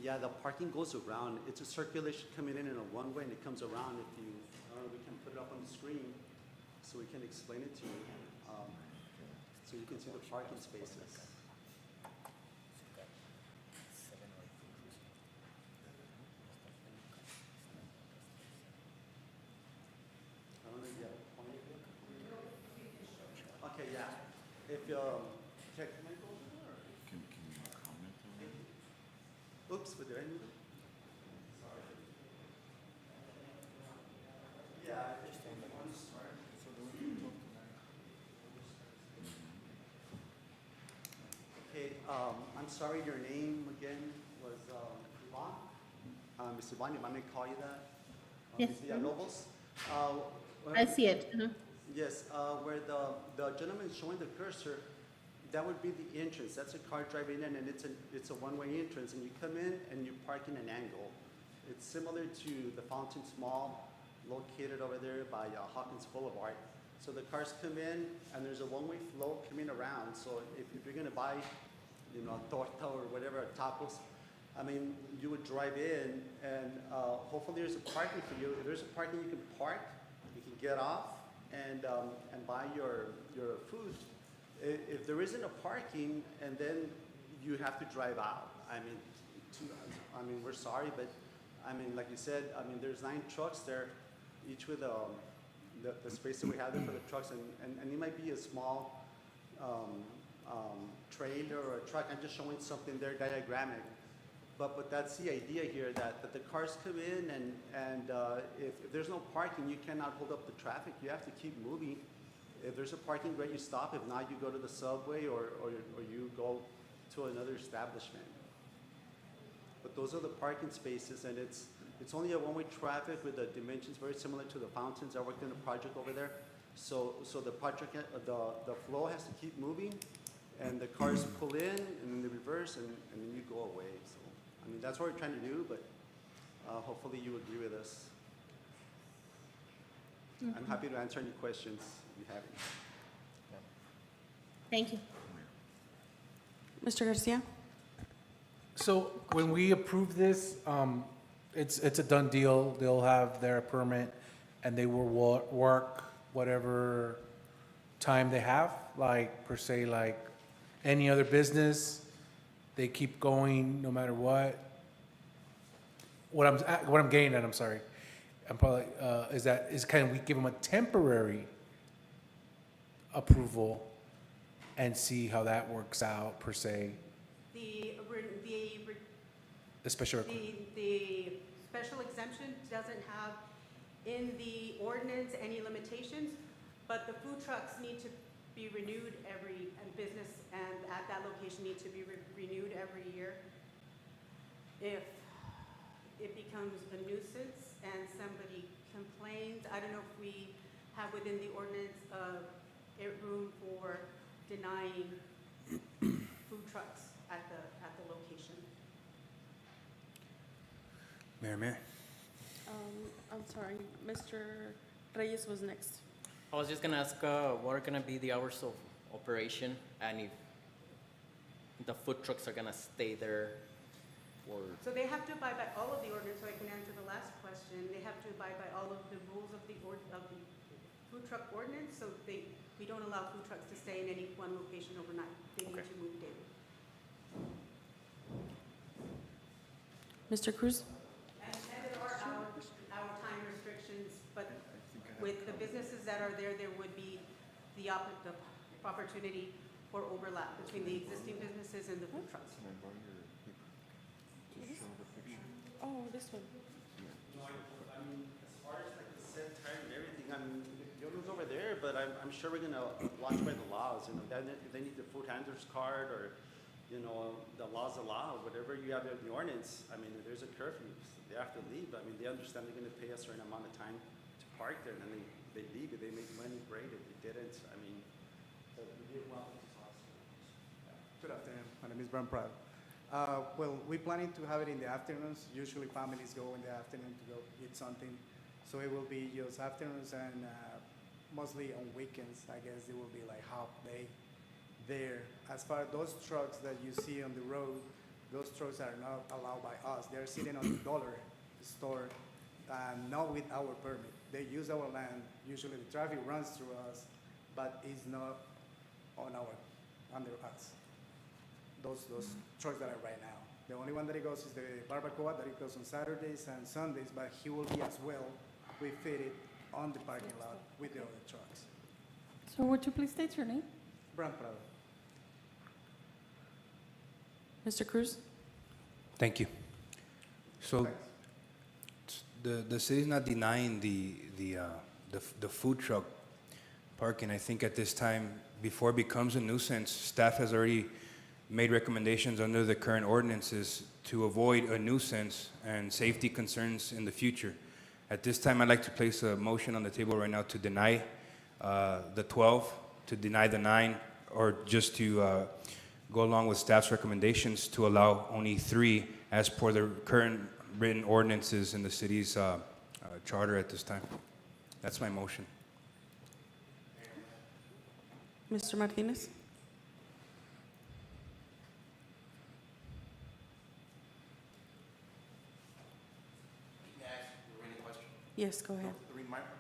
Speaker 19: Yeah, the parking goes around. It's a circulation coming in a one-way, and it comes around. If you, we can put it up on the screen so we can explain it to you, so you can see the parking spaces. I don't know if you have a point of view. Okay, yeah. If check. Oops, but did I move it? Sorry. Yeah, I just think one start. Okay, I'm sorry, your name again was Yvonne? Ms. Yvonne, you want me to call you that?
Speaker 11: Yes.
Speaker 19: Ms. Villalobos?
Speaker 11: I see it.
Speaker 19: Yes, where the gentleman is showing the cursor, that would be the entrance. That's a car driving in, and it's a one-way entrance, and you come in and you park in an angle. It's similar to the Fountains Mall, located over there by Hawkins Boulevard. So the cars come in, and there's a one-way flow coming around. So if you're gonna buy, torta or whatever, tacos, I mean, you would drive in, and hopefully there's a parking for you. If there's a parking, you can park, you can get off, and buy your food. If there isn't a parking, and then you have to drive out. I mean, we're sorry, but I mean, like you said, I mean, there's 9 trucks there, each with the space that we have there for the trucks, and it might be a small trailer or a truck. I'm just showing something there diagrammatic. But that's the idea here, that the cars come in, and if there's no parking, you cannot hold up the traffic. You have to keep moving. If there's a parking, great, you stop. If not, you go to the subway or you go to another establishment. But those are the parking spaces, and it's only a one-way traffic with the dimensions very similar to the Fountains. I worked in a project over there. So the project, the flow has to keep moving, and the cars pull in, and then they reverse, and then you go away. So, I mean, that's what we're trying to do, but hopefully you agree with us. I'm happy to answer any questions you have.
Speaker 11: Thank you.
Speaker 3: Mr. Garcia?
Speaker 10: So when we approve this, it's a done deal. They'll have their permit and they will work whatever time they have, like per se, like any other business. They keep going no matter what. What I'm getting at, I'm sorry, I'm probably, is kind of we give them a temporary approval and see how that works out per se. The special
Speaker 17: The special exemption doesn't have in the ordinance any limitations, but the food trucks need to be renewed and business and at that location need to be renewed every year. If it becomes a nuisance and somebody complains, I don't know if we have within the ordinance a room for denying food trucks at the location.
Speaker 9: Mayor.
Speaker 3: I'm sorry, Mr. Reyes was next.
Speaker 18: I was just gonna ask, what are gonna be the hours of operation, and if the food trucks are gonna stay there, or?
Speaker 17: So they have to abide by all of the ordinance, so I can answer the last question. They have to abide by all of the rules of the food truck ordinance, so we don't allow food trucks to stay in any one location overnight. They need to move daily.
Speaker 3: Mr. Cruz?
Speaker 17: And there are our time restrictions, but with the businesses that are there, there would be the opportunity for overlap between the existing businesses and the food trucks.
Speaker 3: Oh, this one.
Speaker 19: No, I mean, as far as like the set time and everything, I mean, Yona's over there, but I'm sure we're gonna watch by the laws, you know, if they need the food handler's card or, you know, the laws allow, whatever you have in the ordinance, I mean, if there's a curfew, they have to leave. I mean, they understand they're gonna pay a certain amount of time to park there, and then they leave. If they make money, great. If they didn't, I mean, so we did well.
Speaker 20: Good afternoon. My name is Bram Prado. Well, we're planning to have it in the afternoons. Usually families go in the afternoon to go eat something. So it will be just afternoons and mostly on weekends. I guess it will be like half day there. As far as those trucks that you see on the road, those trucks are not allowed by us. They're sitting on the dollar store, not with our permit. They use our land. Usually the traffic runs through us, but it's not under us. Those trucks that are right now. The only one that it goes is the barbacoa that it goes on Saturdays and Sundays, but he will be as well. We fit it on the parking lot with the other trucks.
Speaker 8: So would you please state your name?
Speaker 20: Bram Prado.
Speaker 3: Mr. Cruz?
Speaker 9: Thank you. So the city's not denying the food truck parking. I think at this time, before it becomes a nuisance, staff has already made recommendations under the current ordinances to avoid a nuisance and safety concerns in the future. At this time, I'd like to place a motion on the table right now to deny the 12, to deny the 9, or just to go along with staff's recommendations to allow only 3 as per the current written ordinances in the city's charter at this time. That's my motion.
Speaker 3: Mr. Martinez? Yes, go ahead.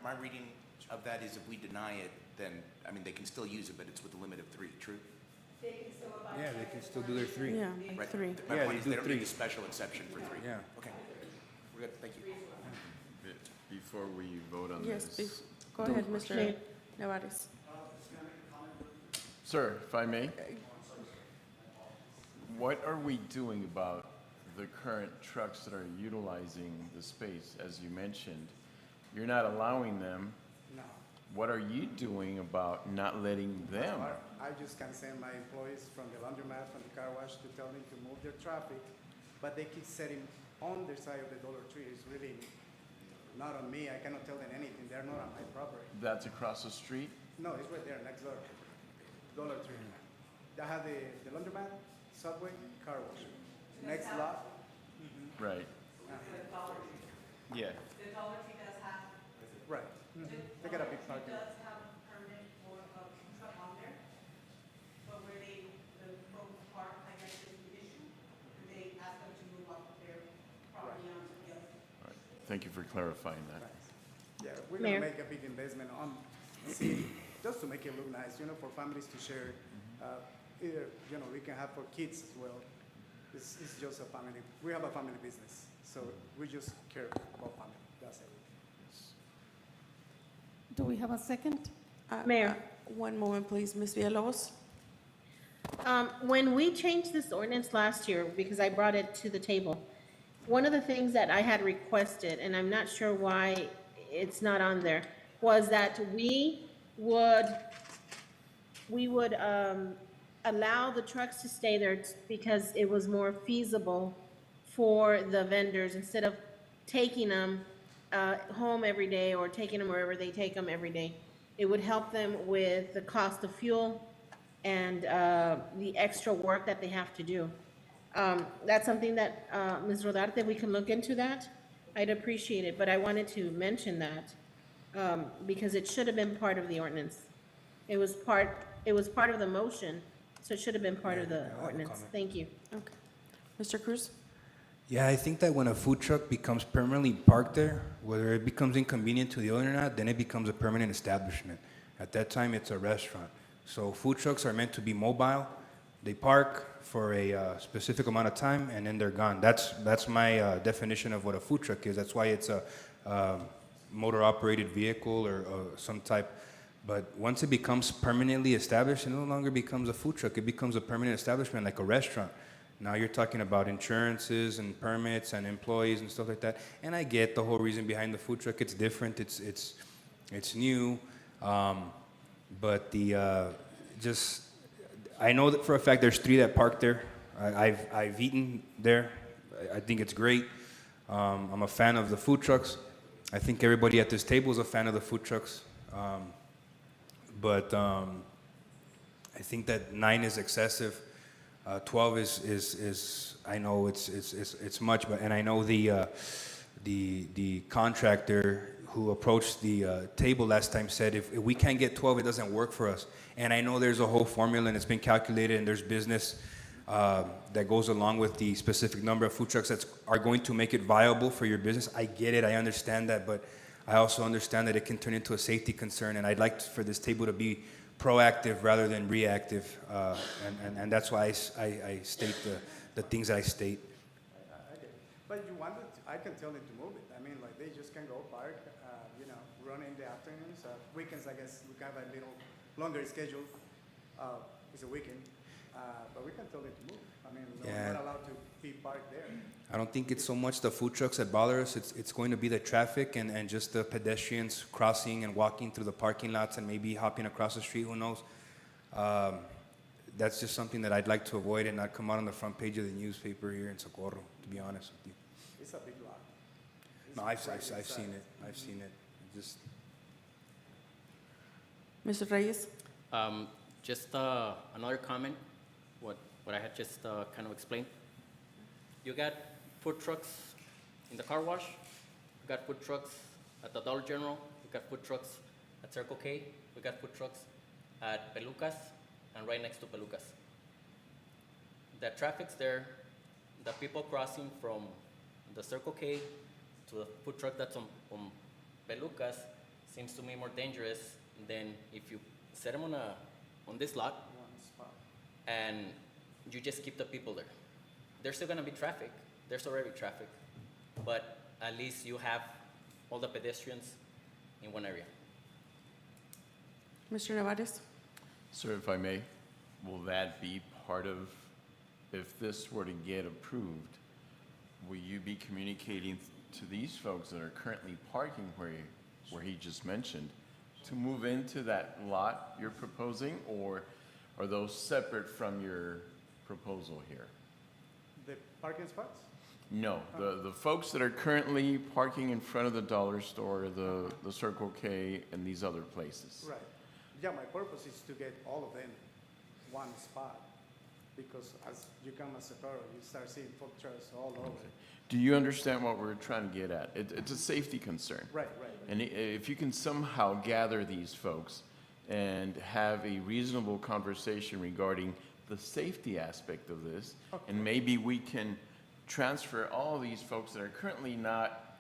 Speaker 21: My reading of that is if we deny it, then, I mean, they can still use it, but it's with a limit of 3, true?
Speaker 17: They can still abide.
Speaker 9: Yeah, they can still do their 3.
Speaker 3: Yeah,
Speaker 21: Right.
Speaker 3: 3.
Speaker 21: My
Speaker 9: Yeah,
Speaker 21: point
Speaker 9: they
Speaker 21: is
Speaker 9: do
Speaker 21: they don't
Speaker 9: 3.
Speaker 21: need a special exception for 3.
Speaker 9: Yeah.
Speaker 21: Okay, we're good, thank you.
Speaker 22: Before we vote on
Speaker 3: Yes,
Speaker 22: this.
Speaker 3: please. Go ahead, Mr. Nevares.
Speaker 22: Sir, if I may, what are we doing about the current trucks that are utilizing the space? As you mentioned, you're not allowing them.
Speaker 20: No.
Speaker 22: What are you doing about not letting them?
Speaker 20: I just can send my employees from the laundromat, from the car wash to tell them to move their traffic, but they keep setting on their side of the Dollar Tree. It's really not on me. I cannot tell them anything. They're not on my property.
Speaker 22: That's across the street?
Speaker 20: No, it's right there, next door. Dollar Tree. I have the laundromat, Subway, car wash. Next lot.
Speaker 22: Right. Yeah.
Speaker 17: The Dollar Tree does have.
Speaker 20: Right. They got a big parking.
Speaker 17: Does have a permit for a food truck on there, but where the folks park, I guess is the issue. They ask them to move off of their property onto the other.
Speaker 22: Thank you for clarifying that.
Speaker 20: Yeah, we're
Speaker 11: Mayor.
Speaker 20: gonna make a big investment on the city, just to make it look nice, for families to share. Either, we can have for kids as well. It's just a family, we have a family business, so we just care about family, that's it.
Speaker 8: Do we have a second?
Speaker 11: Mayor.
Speaker 3: One moment, please, Ms. Villalobos.
Speaker 11: When we changed this ordinance last year, because I brought it to the table, one of the things that I had requested, and I'm not sure why it's not on there, was that we would allow the trucks to stay there because it was more feasible for the vendors instead of taking them home every day or taking them wherever they take them every day. It would help them with the cost of fuel and the extra work that they have to do. That's something that, Ms. Rodarte, we can look into that. I'd appreciate it, but I wanted to mention that because it should have been part of the ordinance. It was part of the motion, so it should have been part of the ordinance. Thank you.
Speaker 3: Okay. Mr. Cruz?
Speaker 9: Yeah, I think that when a food truck becomes permanently parked there, whether it becomes inconvenient to the owner or not, then it becomes a permanent establishment. At that time, it's a restaurant. So food trucks are meant to be mobile. They park for a specific amount of time, and then they're gone. That's my definition of what a food truck is. That's why it's a motor-operated vehicle or some type. But once it becomes permanently established, it no longer becomes a food truck. It becomes a permanent establishment, like a restaurant. Now you're talking about insurances and permits and employees and stuff like that. And I get the whole reason behind the food truck. It's different. It's new. But I know that for a fact there's 3 that park there. I've eaten there. I think it's great. I'm a fan of the food trucks. I think everybody at this table is a fan of the food trucks. But I think that 9 is excessive. 12 is I know it's much, but and I know the contractor who approached the table last time said if we can't get 12, it doesn't work for us. And I know there's a whole formula and it's been calculated and there's business that goes along with the specific number of food trucks that are going to make it viable for your business. I get it, I understand that, but I also understand that it can turn into a safety concern, and I'd like for this table to be proactive rather than reactive, and that's why I state the things that I state.
Speaker 20: But I can tell them to move it. I mean, like, they just can go park, run in the afternoons. Weekends, I guess, we have a little longer schedule. It's a weekend, but we can tell them to move. I mean, we're not allowed to be parked there.
Speaker 9: I don't think it's so much the food trucks that bother us. It's going to be the traffic and just the pedestrians crossing and walking through the parking lots and maybe hopping across the street, who knows. That's just something that I'd like to avoid and not come out on the front page of the newspaper here in Socorro, to be honest with you.
Speaker 20: It's a big lot.
Speaker 9: No, I've seen it. I've seen it. Just
Speaker 3: Mr. Reyes?
Speaker 18: Just another comment, what I had just kind of explained. You got food trucks in the car wash, you got food trucks at the Dollar General, you got food trucks at Circle K, we got food trucks at Pelucas and right next to Pelucas. The traffic's there, the people crossing from the Circle K to the food truck that's on Pelucas seems to me more dangerous than if you set them on this lot and you just keep the people there. There's still gonna be traffic, there's already traffic, but at least you have all the pedestrians in one area.
Speaker 3: Mr. Nevares?
Speaker 22: Sir, if I may, will that be part of, if this were to get approved, will you be communicating to these folks that are currently parking where he just mentioned to move into that lot you're proposing, or are those separate from your proposal here?
Speaker 20: The parking spots?
Speaker 22: No, the folks that are currently parking in front of the dollar store, the Circle K, and these other places.
Speaker 20: Right. Yeah, my purpose is to get all of them one spot, because as you come to Socorro, you start seeing food trucks all over.
Speaker 22: Do you understand what we're trying to get at? It's a safety concern.
Speaker 20: Right.
Speaker 22: And if you can somehow gather these folks and have a reasonable conversation regarding the safety aspect of this, and maybe we can transfer all these folks that are currently not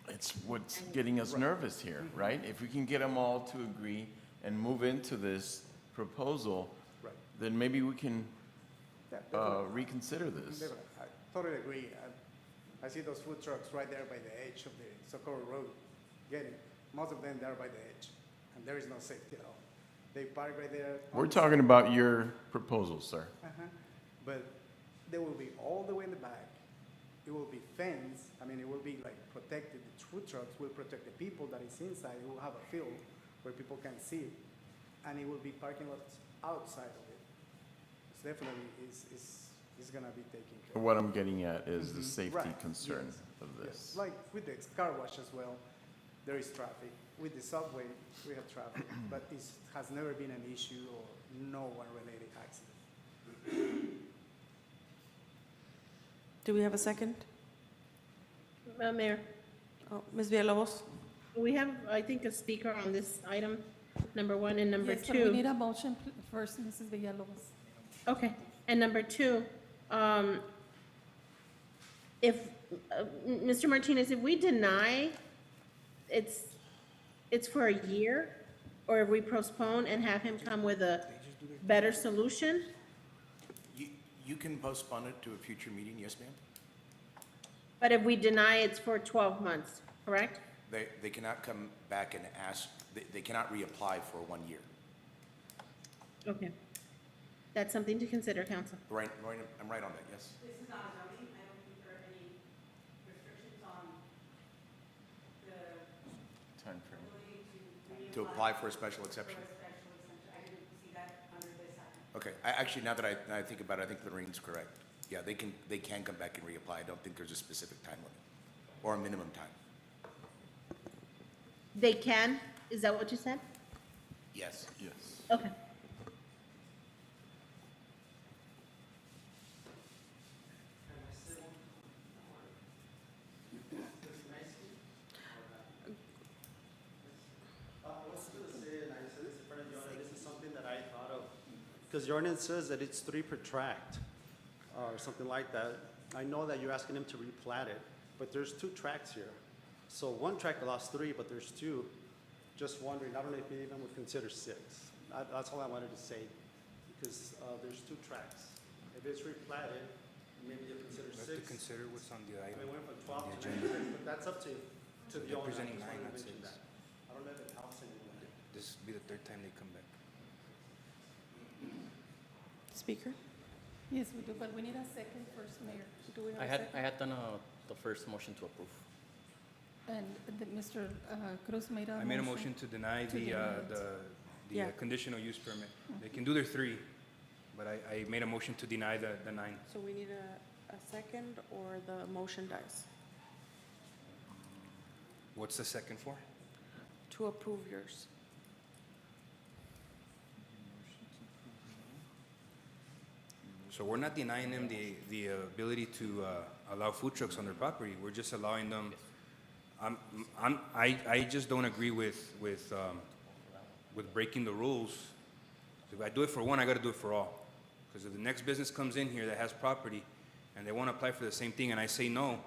Speaker 22: It's what's getting us nervous here, right? If we can get them all to agree and move into this proposal,
Speaker 20: Right.
Speaker 22: then maybe we can
Speaker 20: Yeah, definitely.
Speaker 22: reconsider this.
Speaker 20: Definitely. I totally agree. I see those food trucks right there by the edge of the Socorro Road. Most of them there by the edge, and there is no safety at all. They park right there.
Speaker 22: We're talking about your proposal, sir.
Speaker 20: But they will be all the way in the back. It will be fenced. I mean, it will be like protected. The food trucks will protect the people that is inside. It will have a field where people can see it, and it will be parking lots outside of it. It's definitely is gonna be taken care of.
Speaker 22: What I'm getting at is the
Speaker 20: Mhm.
Speaker 22: safety
Speaker 20: Right.
Speaker 22: concern
Speaker 20: Yes.
Speaker 22: of
Speaker 20: Yes.
Speaker 22: this.
Speaker 20: Like with the car wash as well, there is traffic. With the subway, we have traffic, but it has never been an issue or no one-related accident.
Speaker 3: Do we have a second?
Speaker 11: Mayor,
Speaker 3: Oh, Ms. Villalobos?
Speaker 11: we have, I think, a speaker on this item, number one and number
Speaker 8: Yes, but we need
Speaker 11: two.
Speaker 8: a motion first, Mrs. Villalobos.
Speaker 11: Okay, and number two, if, Mr. Martinez, if we deny, it's for a year, or if we postpone and have him come with a better solution?
Speaker 21: You can postpone it to a future meeting, yes, ma'am?
Speaker 11: But if we deny, it's for 12 months, correct?
Speaker 21: They cannot come back and ask, they cannot reapply for 1 year.
Speaker 11: Okay. That's something to consider, council.
Speaker 21: Right, I'm right on that, yes?
Speaker 15: This is not a zoning, I don't think there are any restrictions on the
Speaker 22: Timeframe.
Speaker 15: ability
Speaker 21: To apply for a special exception?
Speaker 15: I didn't see that under this item.
Speaker 21: Okay, actually, now that I think about it, I think Lorraine's correct. Yeah, they can come back and reapply. I don't think there's a specific time limit or a minimum time.
Speaker 11: They can? Is that what you said?
Speaker 21: Yes.
Speaker 22: Yes.
Speaker 11: Okay.
Speaker 19: I was gonna say, and I said this in front of you, and this is something that I thought of, because the ordinance says that it's 3 per tract, or something like that. I know that you're asking him to replat it, but there's 2 tracts here. So one tract allows 3, but there's 2. Just wondering, I don't know if you even would consider 6. That's all I wanted to say, because there's 2 tracts. If it's replatted, maybe you consider
Speaker 9: We
Speaker 19: 6.
Speaker 9: have to consider what's on the
Speaker 19: I
Speaker 9: item.
Speaker 19: mean, went from
Speaker 9: on
Speaker 19: 12
Speaker 9: the
Speaker 19: to
Speaker 9: agenda.
Speaker 19: 96, but that's up to the
Speaker 9: They're
Speaker 19: owner. I
Speaker 9: presenting
Speaker 19: just
Speaker 9: nine,
Speaker 19: wanted to
Speaker 9: not
Speaker 19: mention
Speaker 9: six.
Speaker 19: that. I don't know if it helps anyone.
Speaker 9: This will be the third time they come back.
Speaker 3: Speaker?
Speaker 8: Yes, we do, but we need a second first, Mayor. Do we have
Speaker 18: I
Speaker 8: a
Speaker 18: had,
Speaker 8: second?
Speaker 18: I had done the first motion to approve.
Speaker 8: And Mr. Cruz made a motion.
Speaker 9: I made a motion to deny
Speaker 8: to deny it.
Speaker 9: the
Speaker 3: Yeah.
Speaker 9: conditional use permit. They can do their 3, but I made a motion to deny the 9.
Speaker 3: So we need a second, or the motion dies?
Speaker 9: What's the second for?
Speaker 3: To approve yours.
Speaker 9: So we're not denying them the ability to allow food trucks on their property. We're just allowing them. I just don't agree with breaking the rules. If I do it for one, I got to do it for all. Because if the next business comes in here that has property and they want to apply for the same thing and I say no,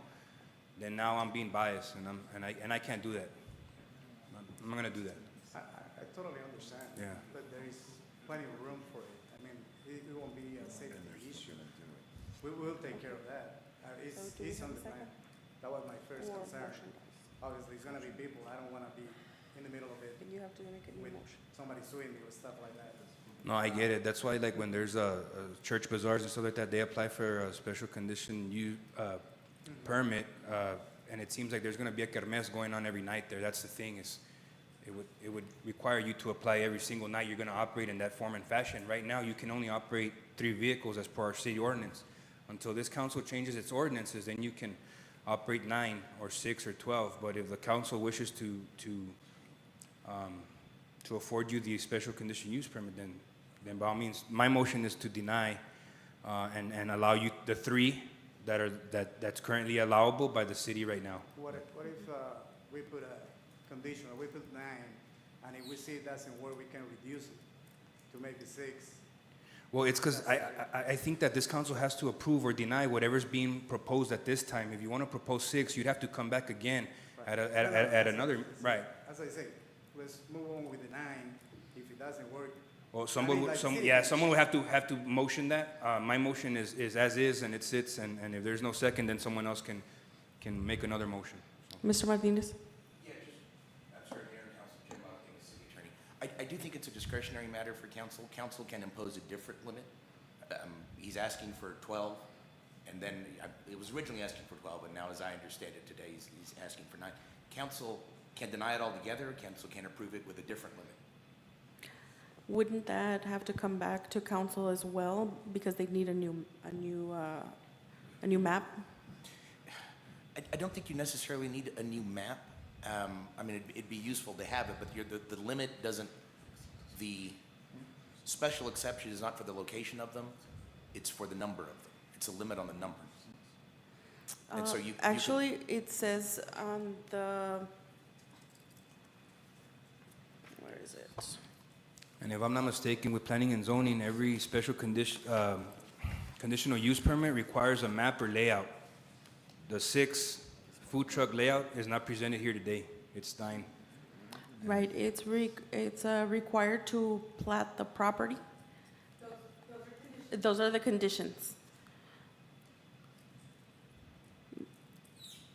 Speaker 9: then now I'm being biased and I can't do that. I'm not going to do that.
Speaker 20: I totally understand.
Speaker 9: Yeah.
Speaker 20: But there is plenty of room for it. I mean, it won't be a safety issue. We will take care of that.
Speaker 3: So do we
Speaker 20: It's
Speaker 3: have
Speaker 20: on
Speaker 3: a
Speaker 20: the plan.
Speaker 3: second?
Speaker 20: That was my first
Speaker 3: Or
Speaker 20: concern.
Speaker 3: motion dies?
Speaker 20: Obviously, it's gonna be people. I don't wanna be in the middle of it
Speaker 3: Then you have to make a new
Speaker 20: with
Speaker 3: motion.
Speaker 20: somebody suing me or stuff like that.
Speaker 9: No, I get it. That's why, like, when there's church bazaars and stuff like that, they apply for a special condition permit, and it seems like there's going to be a kermesse going on every night there. That's the thing, is it would require you to apply every single night you're going to operate in that form and fashion. Right now, you can only operate 3 vehicles as per our city ordinance. Until this council changes its ordinances, then you can operate 9 or 6 or 12. But if the council wishes to afford you the special condition use permit, then by all means, my motion is to deny and allow you the 3 that's currently allowable by the city right now.
Speaker 20: What if we put a condition, or we put 9, and if we see it doesn't work, we can reduce it to make it 6?
Speaker 9: Well, it's because I think that this council has to approve or deny whatever's being proposed at this time. If you want to propose 6, you'd have to come back again at another, right.
Speaker 20: As I say, let's move on with the 9. If it doesn't work,
Speaker 9: Well,
Speaker 20: I mean, like city.
Speaker 9: someone will have to motion that. My motion is as is, and it sits, and if there's no second, then someone else can make another motion.
Speaker 3: Mr. Martinez?
Speaker 21: Yeah, I'm sorry, Mayor and Council, Jim Martinez, City Attorney. I do think it's a discretionary matter for council. Council can impose a different limit. He's asking for 12, and then it was originally asking for 12, but now, as I understand it today, he's asking for 9. Council can deny it altogether. Council can approve it with a different limit.
Speaker 3: Wouldn't that have to come back to council as well, because they need a new map?
Speaker 21: I don't think you necessarily need a new map. I mean, it'd be useful to have it, but the limit doesn't, the special exception is not for the location of them, it's for the number of them. It's a limit on the number. And so you
Speaker 3: Actually, it says on the, where is it?
Speaker 9: And if I'm not mistaken, with planning and zoning, every special conditional use permit requires a map or layout. The 6 food truck layout is not presented here today. It's 9.
Speaker 3: Right, it's required to plat the property. Those are the conditions.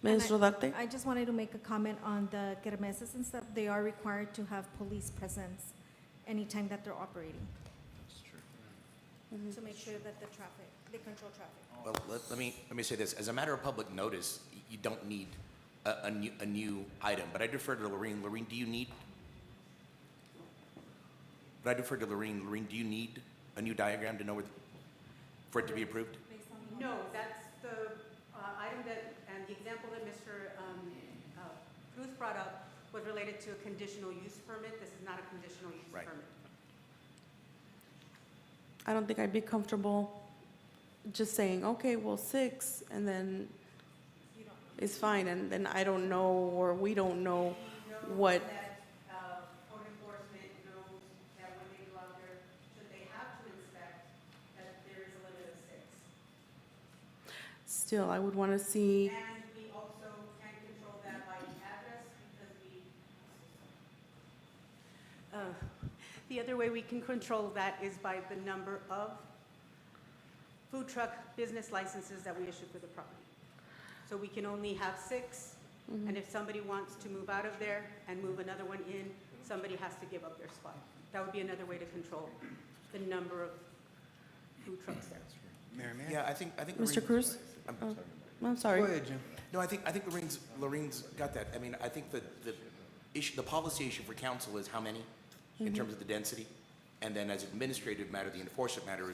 Speaker 3: Ms. Rodarte?
Speaker 1: I just wanted to make a comment on the kermeses and stuff. They are required to have police presence anytime that they're operating.
Speaker 21: That's true.
Speaker 1: To make sure that they control traffic.
Speaker 21: Well, let me say this. As a matter of public notice, you don't need a new item, but I defer to Lorene. Lorene, do you need? But I defer to Lorene. Lorene, do you need a new diagram to know for it to be approved?
Speaker 17: No, that's the item that, and the example that Mr. Cruz brought up was related to a conditional use permit. This is not a conditional use
Speaker 21: Right.
Speaker 17: permit.
Speaker 3: I don't think I'd be comfortable just saying, okay, well, 6, and then it's fine, and then I don't know, or we don't know what.
Speaker 17: That code enforcement knows that when they go out there, should they have to inspect, that there is a limit of 6.
Speaker 3: Still, I would want to see,
Speaker 17: And we also can control that by address, because the other way we can control that is by the number of food truck business licenses that we issue for the property. So we can only have 6, and if somebody wants to move out of there and move another one in, somebody has to give up their spot. That would be another way to control the number of food trucks there.
Speaker 21: Yeah, I think.
Speaker 3: Mr. Cruz? I'm sorry.
Speaker 9: Go ahead, Jim.
Speaker 21: No, I think Lorene's got that. I mean, I think the policy issue for council is how many in terms of the density, and then as administrative matter, the enforcement matter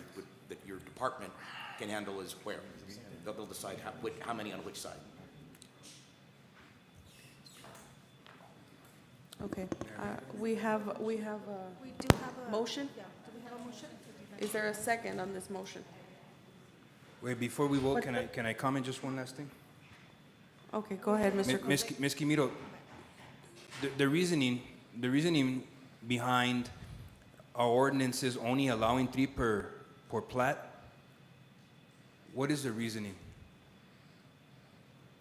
Speaker 21: that your department can handle is where. They'll decide how many on which side.
Speaker 3: Okay, we have a
Speaker 1: We do have a.
Speaker 3: motion?
Speaker 1: Yeah, do we have a motion?
Speaker 3: Is there a second on this motion?
Speaker 9: Wait, before we vote, can I comment just one last thing?
Speaker 3: Okay, go ahead, Mr. Cruz.
Speaker 9: Ms. Quimiro, the reasoning behind our ordinances only allowing 3 per plat, what is the reasoning?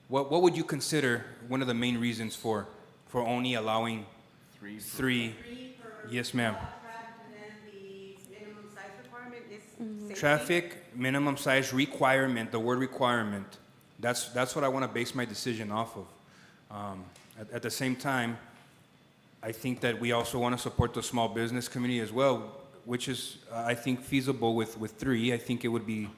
Speaker 9: What would you consider one of the main reasons for only allowing 3?
Speaker 17: 3 per
Speaker 9: Yes, ma'am.
Speaker 17: and then the minimum size requirement is safety.
Speaker 9: Traffic minimum size requirement, the word requirement, that's what I want to base my decision off of. At the same time, I think that we also want to support the small business community as well, which is, I think, feasible with 3. I think it would be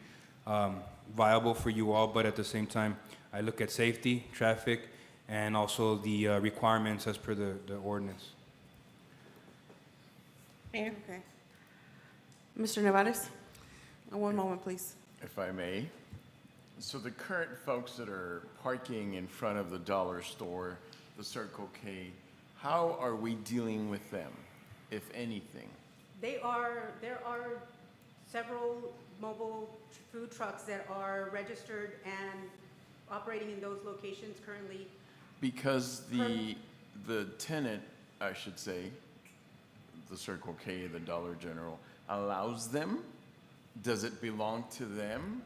Speaker 9: viable for you all, but at the same time, I look at safety, traffic, and also the requirements as per the ordinance.
Speaker 3: Okay. Mr. Nevares? One moment, please.
Speaker 22: If I may. So the current folks that are parking in front of the dollar store, the Circle K, how are we dealing with them, if anything?
Speaker 17: There are several mobile food trucks that are registered and operating in those locations currently.
Speaker 22: Because the tenant, I should say, the Circle K, the Dollar General, allows them? Does it belong to them?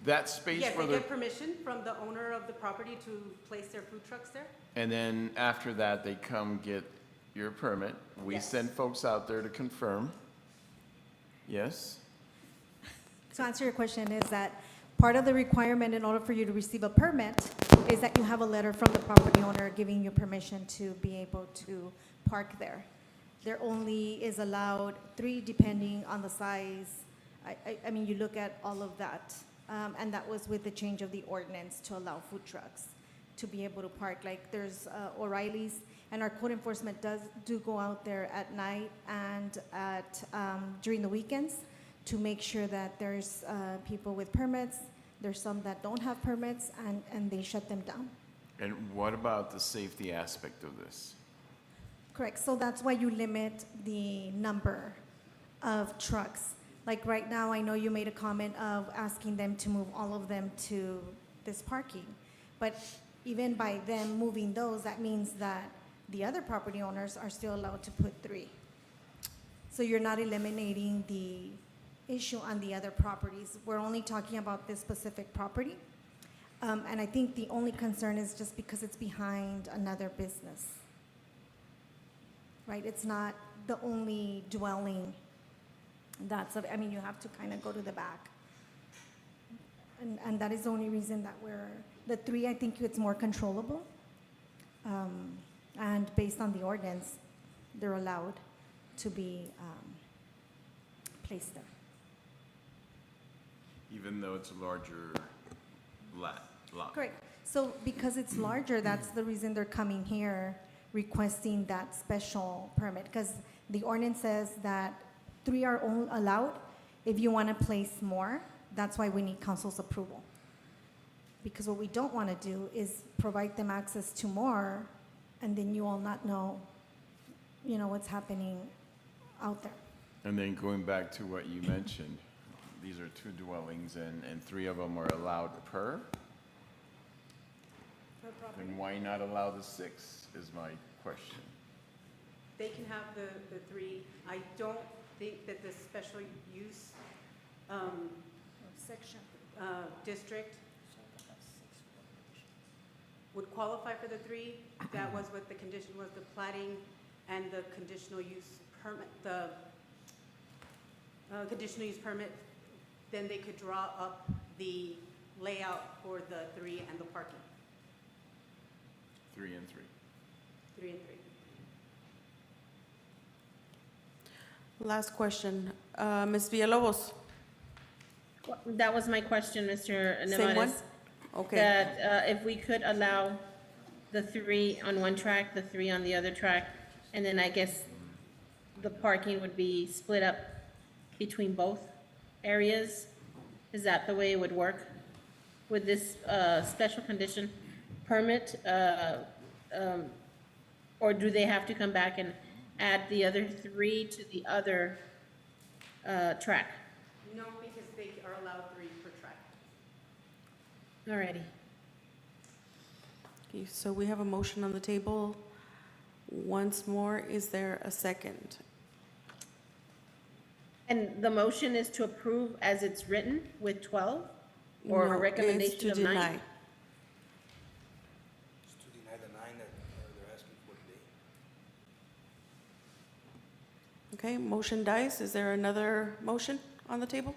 Speaker 22: That space
Speaker 17: Yes,
Speaker 22: where
Speaker 17: they
Speaker 22: they're...
Speaker 17: get permission from the owner of the property to place their food trucks there.
Speaker 22: And then after that, they come get your permit. We
Speaker 1: Yes.
Speaker 22: send folks out there to confirm. Yes?
Speaker 1: To answer your question is that part of the requirement in order for you to receive a permit is that you have a letter from the property owner giving you permission to be able to park there. There only is allowed 3 depending on the size. I mean, you look at all of that. And that was with the change of the ordinance to allow food trucks to be able to park. Like there's O'Reilly's, and our code enforcement do go out there at night and during the weekends to make sure that there's people with permits. There's some that don't have permits, and they shut them down.
Speaker 22: And what about the safety aspect of this?
Speaker 1: Correct. So that's why you limit the number of trucks. Like right now, I know you made a comment of asking them to move all of them to this parking. But even by them moving those, that means that the other property owners are still allowed to put 3. So you're not eliminating the issue on the other properties. We're only talking about this specific property. And I think the only concern is just because it's behind another business. Right? It's not the only dwelling I mean, you have to kind of go to the back. And that is the only reason that the 3, I think it's more controllable. And based on the ordinance, they're allowed to be placed there.
Speaker 22: Even though it's a larger lot?
Speaker 1: Correct. So because it's larger, that's the reason they're coming here requesting that special permit. Because the ordinance says that 3 are only allowed. If you want to place more, that's why we need council's approval. Because what we don't want to do is provide them access to more, and then you all not know, what's happening out there.
Speaker 22: And then going back to what you mentioned, these are 2 dwellings and 3 of them are allowed per? Then why not allow the 6 is my question.
Speaker 17: They can have the 3. I don't think that the special use
Speaker 1: section
Speaker 17: district would qualify for the 3. That was what the condition was, the plating and the conditional use permit, the conditional use permit. Then they could draw up the layout for the 3 and the parking.
Speaker 22: 3 and 3.
Speaker 17: 3 and 3.
Speaker 3: Last question. Ms. Villalobos?
Speaker 11: That was my question, Mr. Nevares.
Speaker 3: Same one? Okay.
Speaker 11: That if we could allow the 3 on one track, the 3 on the other track, and then I guess the parking would be split up between both areas? Is that the way it would work? With this special condition permit? Or do they have to come back and add the other 3 to the other track?
Speaker 17: No, because they are allowed 3 per track.
Speaker 11: Alrighty.
Speaker 3: Okay, so we have a motion on the table. Once more, is there a second?
Speaker 11: And the motion is to approve as it's written with 12? Or
Speaker 3: No,
Speaker 11: a
Speaker 3: it's
Speaker 11: recommendation
Speaker 3: to
Speaker 11: of 9?
Speaker 3: deny.
Speaker 9: It's to deny the 9 that they're asking for today.
Speaker 3: Okay, motion dies. Is there another motion on the table?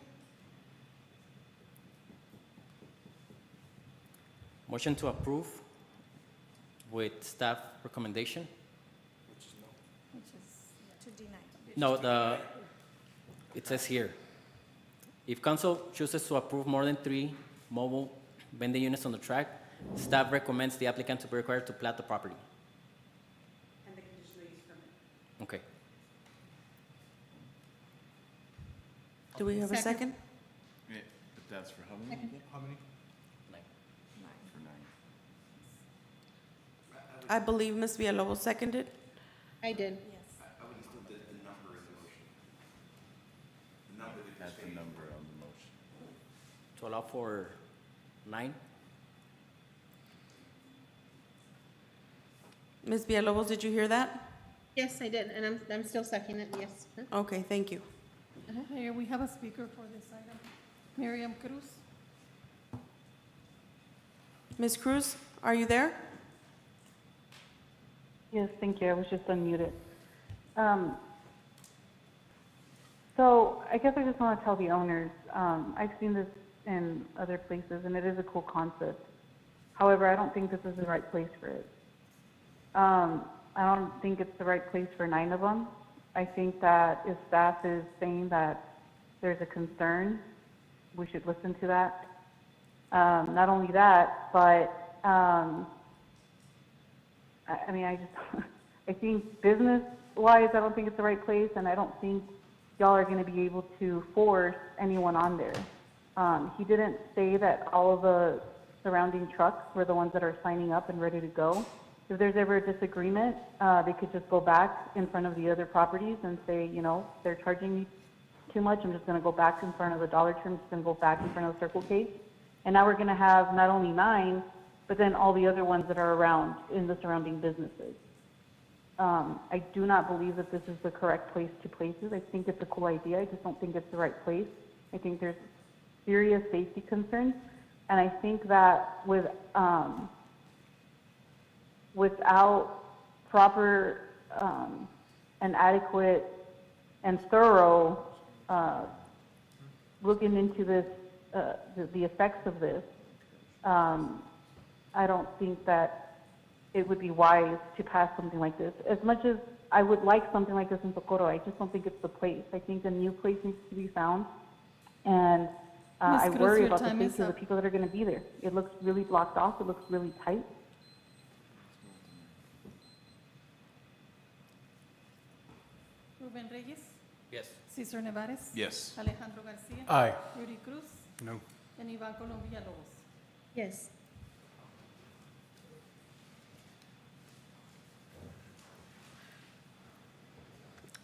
Speaker 18: Motion to approve with staff recommendation?
Speaker 1: Which is to deny.
Speaker 18: No, it says here, if council chooses to approve more than 3 mobile vending units on the track, staff recommends the applicant to be required to plat the property.
Speaker 17: And the conditional use permit.
Speaker 18: Okay.
Speaker 3: Do we have a second?
Speaker 22: Yeah, but that's for how many? How many?
Speaker 18: 9.
Speaker 22: For 9.
Speaker 3: I believe Ms. Villalobos seconded.
Speaker 11: I did.
Speaker 14: I would include the number in the motion. The number that
Speaker 22: That's the number on the motion.
Speaker 18: To allow for 9?
Speaker 3: Ms. Villalobos, did you hear that?
Speaker 11: Yes, I did, and I'm still seconding it, yes.
Speaker 3: Okay, thank you.
Speaker 8: Here, we have a speaker for this item. Miriam Cruz.
Speaker 3: Ms. Cruz, are you there?
Speaker 13: Yes, thank you. I was just unmuted. So I guess I just want to tell the owners, I've seen this in other places and it is a cool concept. However, I don't think this is the right place for it. I don't think it's the right place for 9 of them. I think that if staff is saying that there's a concern, we should listen to that. Not only that, but I mean, I think business-wise, I don't think it's the right place, and I don't think y'all are going to be able to force anyone on there. He didn't say that all of the surrounding trucks were the ones that are signing up and ready to go. If there's ever a disagreement, they could just go back in front of the other properties and say, you know, they're charging me too much, I'm just going to go back in front of the Dollar Tree, I'm just going to go back in front of the Circle K. And now we're going to have not only 9, but then all the other ones that are around in the surrounding businesses. I do not believe that this is the correct place to place it. I think it's a cool idea. I just don't think it's the right place. I think there's serious safety concerns. And I think that without proper and adequate and thorough looking into this, the effects of this, I don't think that it would be wise to pass something like this. As much as I would like something like this in Socorro, I just don't think it's the place. I think a new place needs to be found. And I
Speaker 8: Ms. Cruz,
Speaker 13: worry
Speaker 8: your
Speaker 13: about the
Speaker 8: time is
Speaker 13: safety of the
Speaker 8: up.
Speaker 13: people that are going to be there. It looks really blocked off. It looks really tight.
Speaker 8: Ruben Reyes,
Speaker 18: Yes.
Speaker 8: Cesar Nevares.
Speaker 22: Yes.
Speaker 8: Alejandro Garcia.
Speaker 10: Aye.
Speaker 8: Yuri Cruz,
Speaker 9: No.
Speaker 8: and Iván Colom Villalobos.
Speaker 11: Yes.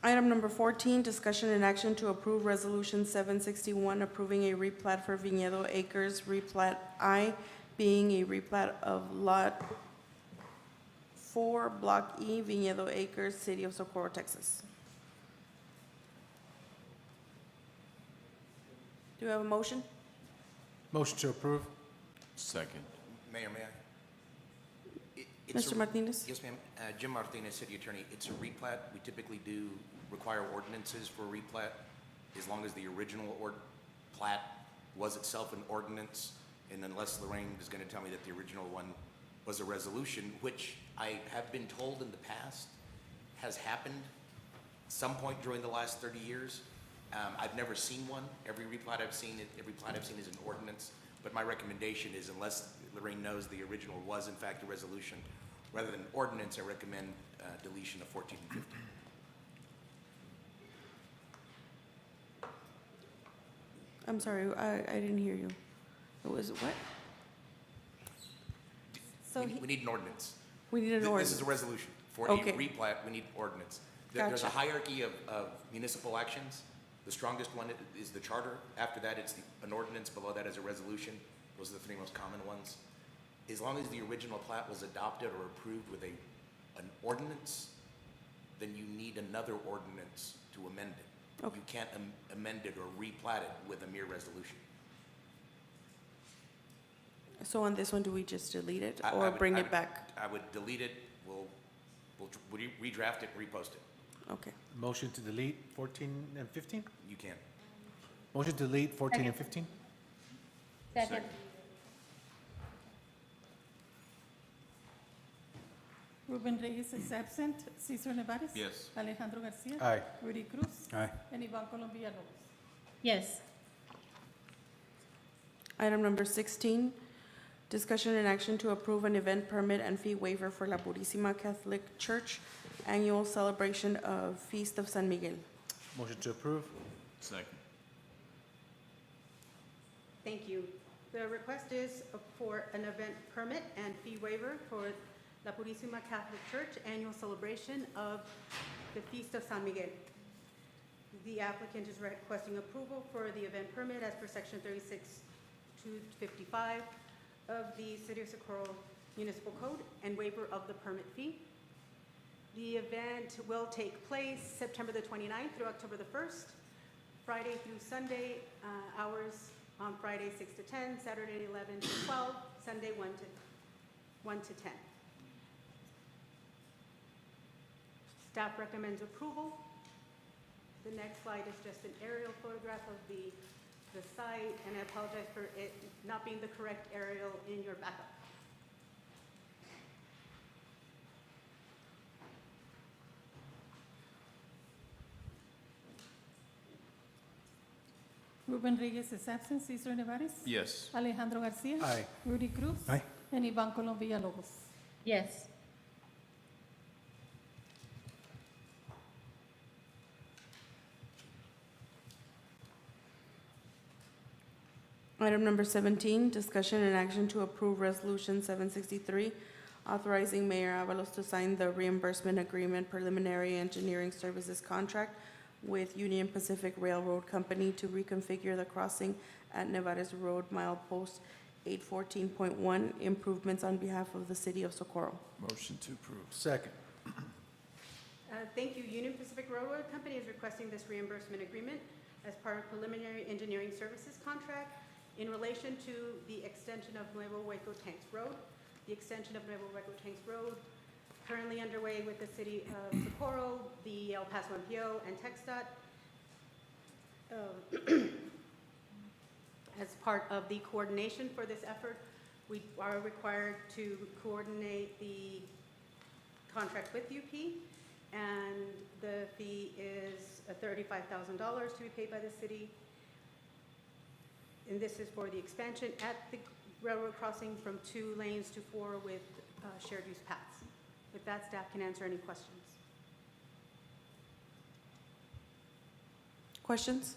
Speaker 3: Item number 14, discussion and action to approve Resolution 761, approving a replat for Viñedo Acres, replat I, being a replat of Lot 4, Block E, Viñedo Acres, City of Socorro, Texas. Do you have a motion?
Speaker 10: Motion to approve.
Speaker 22: Second.
Speaker 21: Mayor, may I? It's
Speaker 3: Mr.
Speaker 21: a-
Speaker 3: Martinez?
Speaker 21: Yes, ma'am. Jim Martinez, City Attorney. It's a replat. We typically do require ordinances for a replat as long as the original plat was itself an ordinance, and unless Lorraine is going to tell me that the original one was a resolution, which I have been told in the past has happened some point during the last 30 years. I've never seen one. Every plat I've seen is an ordinance. But my recommendation is, unless Lorraine knows the original was in fact a resolution, rather than ordinance, I recommend deletion of 14 and 15.
Speaker 3: I'm sorry, I didn't hear you. It was what? So
Speaker 21: We need an ordinance.
Speaker 3: we need an ordinance.
Speaker 21: This is a resolution. For
Speaker 3: Okay.
Speaker 21: a replat, we need ordinance. There's a
Speaker 3: Gotcha.
Speaker 21: hierarchy of municipal actions. The strongest one is the charter. After that, it's an ordinance. Below that is a resolution. Those are the 3 most common ones. As long as the original plat was adopted or approved with an ordinance, then you need another ordinance to amend it.
Speaker 3: Okay.
Speaker 21: You can't amend it or replat it with a mere resolution.
Speaker 3: So on this one, do we just delete it
Speaker 21: I
Speaker 3: or
Speaker 21: would-
Speaker 3: bring
Speaker 21: I
Speaker 3: it
Speaker 21: would-
Speaker 3: back?
Speaker 21: I would delete it. We'll redraft it, repost it.
Speaker 3: Okay.
Speaker 10: Motion to delete 14 and 15?
Speaker 21: You can.
Speaker 10: Motion to delete 14 and 15?
Speaker 11: Second.
Speaker 8: Ruben Reyes is absent. Cesar Nevares.
Speaker 22: Yes.
Speaker 8: Alejandro Garcia.
Speaker 10: Aye.
Speaker 8: Yuri Cruz,
Speaker 9: Aye.
Speaker 8: and Iván Colom Villalobos.
Speaker 11: Yes.
Speaker 3: Item number 16, discussion and action to approve an event permit and fee waiver for La Purísima Catholic Church annual celebration of Feast of San Miguel.
Speaker 10: Motion to approve.
Speaker 22: Second.
Speaker 17: Thank you. The request is for an event permit and fee waiver for La Purísima Catholic Church annual celebration of the Feast of San Miguel. The applicant is requesting approval for the event permit as per section 36-255 of the City of Socorro Municipal Code and waiver of the permit fee. The event will take place September the 29th through October the 1st, Friday through Sunday, hours on Friday 6 to 10, Saturday 11 to 12, Sunday 1 to 10. Staff recommends approval. The next slide is just an aerial photograph of the site, and I apologize for it not being the correct aerial in your backup.
Speaker 8: Ruben Reyes is absent. Cesar Nevares.
Speaker 22: Yes.
Speaker 8: Alejandro Garcia.
Speaker 10: Aye.
Speaker 8: Rudy Cruz.
Speaker 9: Aye.
Speaker 8: And Ivan Colom Villalobos.
Speaker 11: Yes.
Speaker 3: Item number 17, discussion and action to approve Resolution 763, authorizing Mayor Avalos to sign the reimbursement agreement preliminary engineering services contract with Union Pacific Railroad Company to reconfigure the crossing at Nevares Road milepost 814.1, improvements on behalf of the city of Socorro.
Speaker 22: Motion to approve.
Speaker 10: Second.
Speaker 17: Thank you. Union Pacific Railroad Company is requesting this reimbursement agreement as part of preliminary engineering services contract in relation to the extension of Nuevo Hueco Tanks Road. The extension of Nuevo Hueco Tanks Road currently underway with the city of Socorro, the El Paso MPO, and TxDOT. As part of the coordination for this effort, we are required to coordinate the contract with UP, and the fee is $35,000 to be paid by the city. And this is for the expansion at the railroad crossing from 2 lanes to 4 with shared use paths. With that, staff can answer any questions.
Speaker 3: Questions?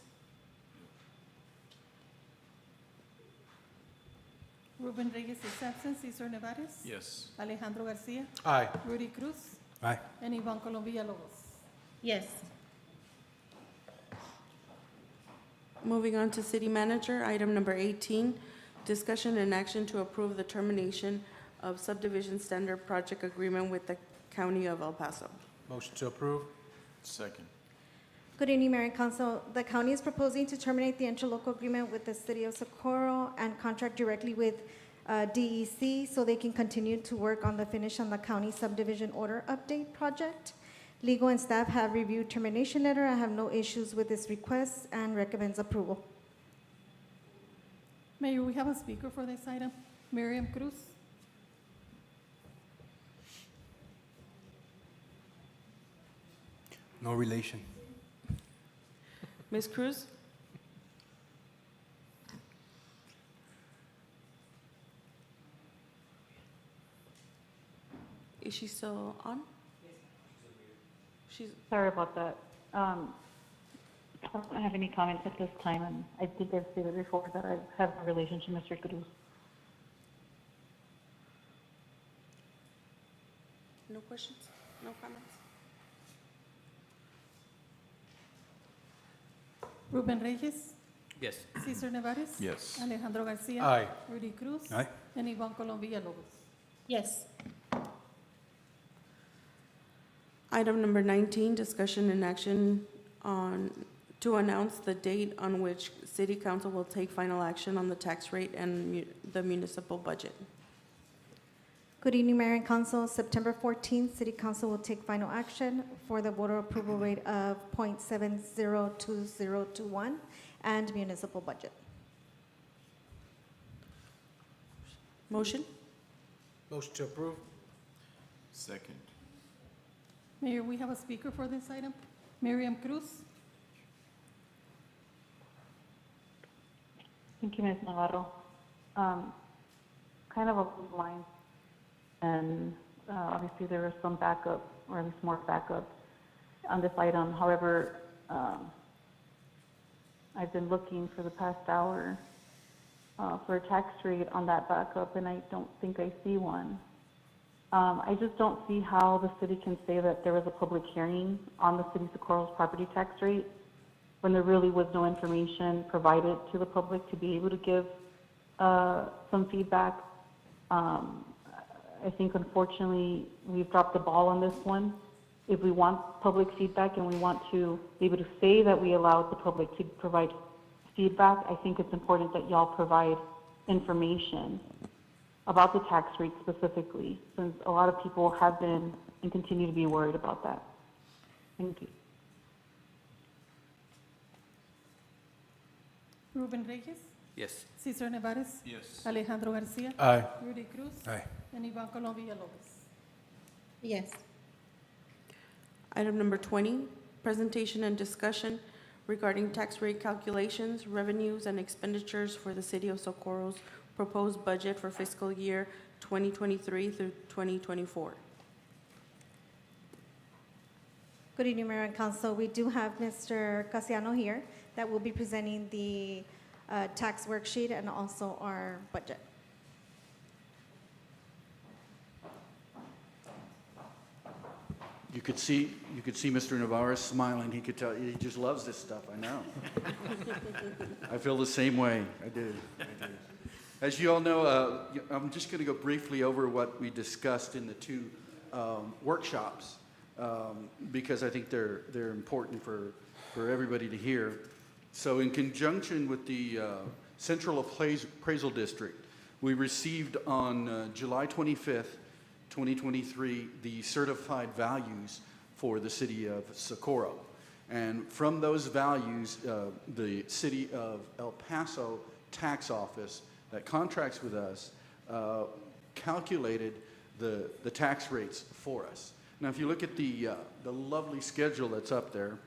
Speaker 8: Ruben Reyes is absent. Cesar Nevares.
Speaker 22: Yes.
Speaker 8: Alejandro Garcia.
Speaker 10: Aye.
Speaker 8: Rudy Cruz.
Speaker 9: Aye.
Speaker 8: And Ivan Colom Villalobos.
Speaker 11: Yes.
Speaker 3: Moving on to city manager, item number 18, discussion and action to approve the termination of subdivision standard project agreement with the county of El Paso.
Speaker 10: Motion to approve.
Speaker 22: Second.
Speaker 1: Good evening, Mayor and Council. The county is proposing to terminate the interlocal agreement with the city of Socorro and contract directly with DEC so they can continue to work on the finish on the county subdivision order update project. Legal and staff have reviewed termination letter. I have no issues with this request and recommends approval.
Speaker 8: Mayor, we have a speaker for this item. Miriam Cruz.
Speaker 9: No relation.
Speaker 3: Ms. Cruz? Is she still on? She's,
Speaker 13: Sorry about that. I don't have any comments at this time, and I think I've stated before that I have a relationship with Mr. Cruz.
Speaker 3: no questions? No comments?
Speaker 8: Ruben Reyes.
Speaker 18: Yes.
Speaker 8: Cesar Nevares.
Speaker 22: Yes.
Speaker 8: Alejandro Garcia.
Speaker 10: Aye.
Speaker 8: Rudy Cruz.
Speaker 9: Aye.
Speaker 8: And Ivan Colom Villalobos.
Speaker 11: Yes.
Speaker 3: Item number 19, discussion and action to announce the date on which city council will take final action on the tax rate and the municipal budget.
Speaker 1: Good evening, Mayor and Council. September 14th, City Council will take final action for the voter approval rate of .702021 and municipal budget.
Speaker 3: Motion?
Speaker 10: Motion to approve.
Speaker 22: Second.
Speaker 8: Mayor, we have a speaker for this item. Miriam Cruz.
Speaker 13: Thank you, Ms. Navarro. Kind of along the lines, and obviously there is some backup, or at least more backup on this item. However, I've been looking for the past hour for a tax rate on that backup, and I don't think I see one. I just don't see how the city can say that there was a public hearing on the city of Socorro's property tax rate when there really was no information provided to the public to be able to give some feedback. I think unfortunately we've dropped the ball on this one. If we want public feedback and we want to be able to say that we allowed the public to provide feedback, I think it's important that y'all provide information about the tax rate specifically, since a lot of people have been and continue to be worried about that. Thank you.
Speaker 8: Ruben Reyes,
Speaker 21: Yes.
Speaker 8: Cesar Nevares.
Speaker 22: Yes.
Speaker 8: Alejandro Garcia.
Speaker 10: Aye.
Speaker 8: Rudy Cruz.
Speaker 9: Aye.
Speaker 8: And Ivan Colom Villalobos.
Speaker 11: Yes.
Speaker 3: Item number 20, presentation and discussion regarding tax rate calculations, revenues, and expenditures for the City of Socorro's proposed budget for fiscal year 2023 through 2024.
Speaker 1: Good evening, Mayor and Council. We do have Mr. Casiano here that will be presenting the tax worksheet and also our budget.
Speaker 4: You could see Mr. Navarro smiling. He could tell, he just loves this stuff, I know. I feel the same way. I do. As you all know, I'm just going to go briefly over what we discussed in the two workshops because I think they're important for everybody to hear. So in conjunction with the Central Appraisal District, we received on July 25th, 2023, the certified values for the city of Socorro. And from those values, the city of El Paso tax office that contracts with us calculated the tax rates for us. Now, if you look at the lovely schedule that's up there,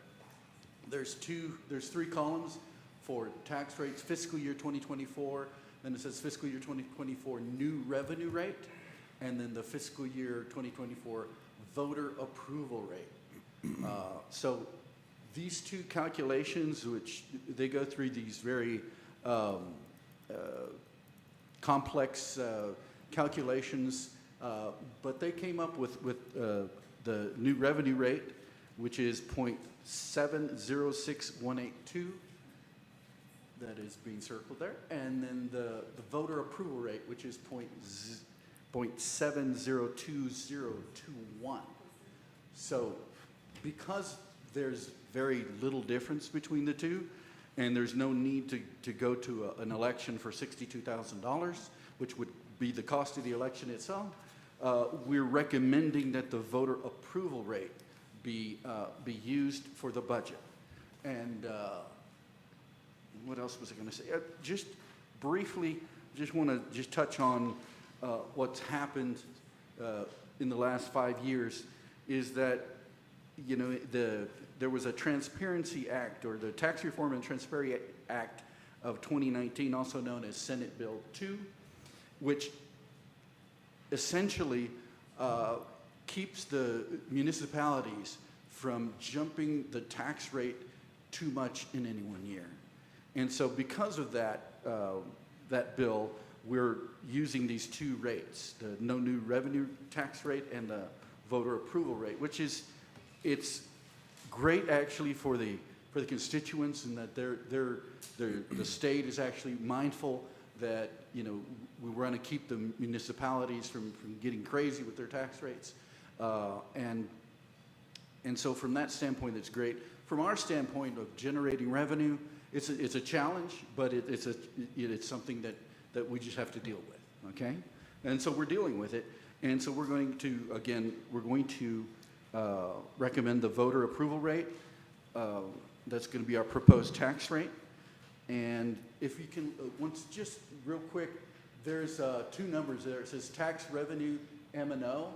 Speaker 4: there's three columns for tax rates, fiscal year 2024, then it says fiscal year 2024 new revenue rate, and then the fiscal year 2024 voter approval rate. So these two calculations, which they go through these very complex calculations, but they came up with the new revenue rate, which is 0.706182. That is being circled there. And then the voter approval rate, which is 0.702021. So because there's very little difference between the two, and there's no need to go to an election for $62,000, which would be the cost of the election itself, we're recommending that the voter approval rate be used for the budget. And what else was I going to say? Just briefly, just want to just touch on what's happened in the last 5 years. Is that, you know, there was a Transparency Act, or the Tax Reform and Transparency Act of 2019, also known as Senate Bill 2, which essentially keeps the municipalities from jumping the tax rate too much in any one year. And so because of that, that bill, we're using these two rates, the no new revenue tax rate and the voter approval rate, which is, it's great actually for the constituents, and that the state is actually mindful that, you know, we want to keep the municipalities from getting crazy with their tax rates. And so from that standpoint, it's great. From our standpoint of generating revenue, it's a challenge, but it's something that we just have to deal with, okay? And so we're dealing with it. And so we're going to, again, recommend the voter approval rate. That's going to be our proposed tax rate. And if you can, once just real quick, there's two numbers there. It says tax revenue M&O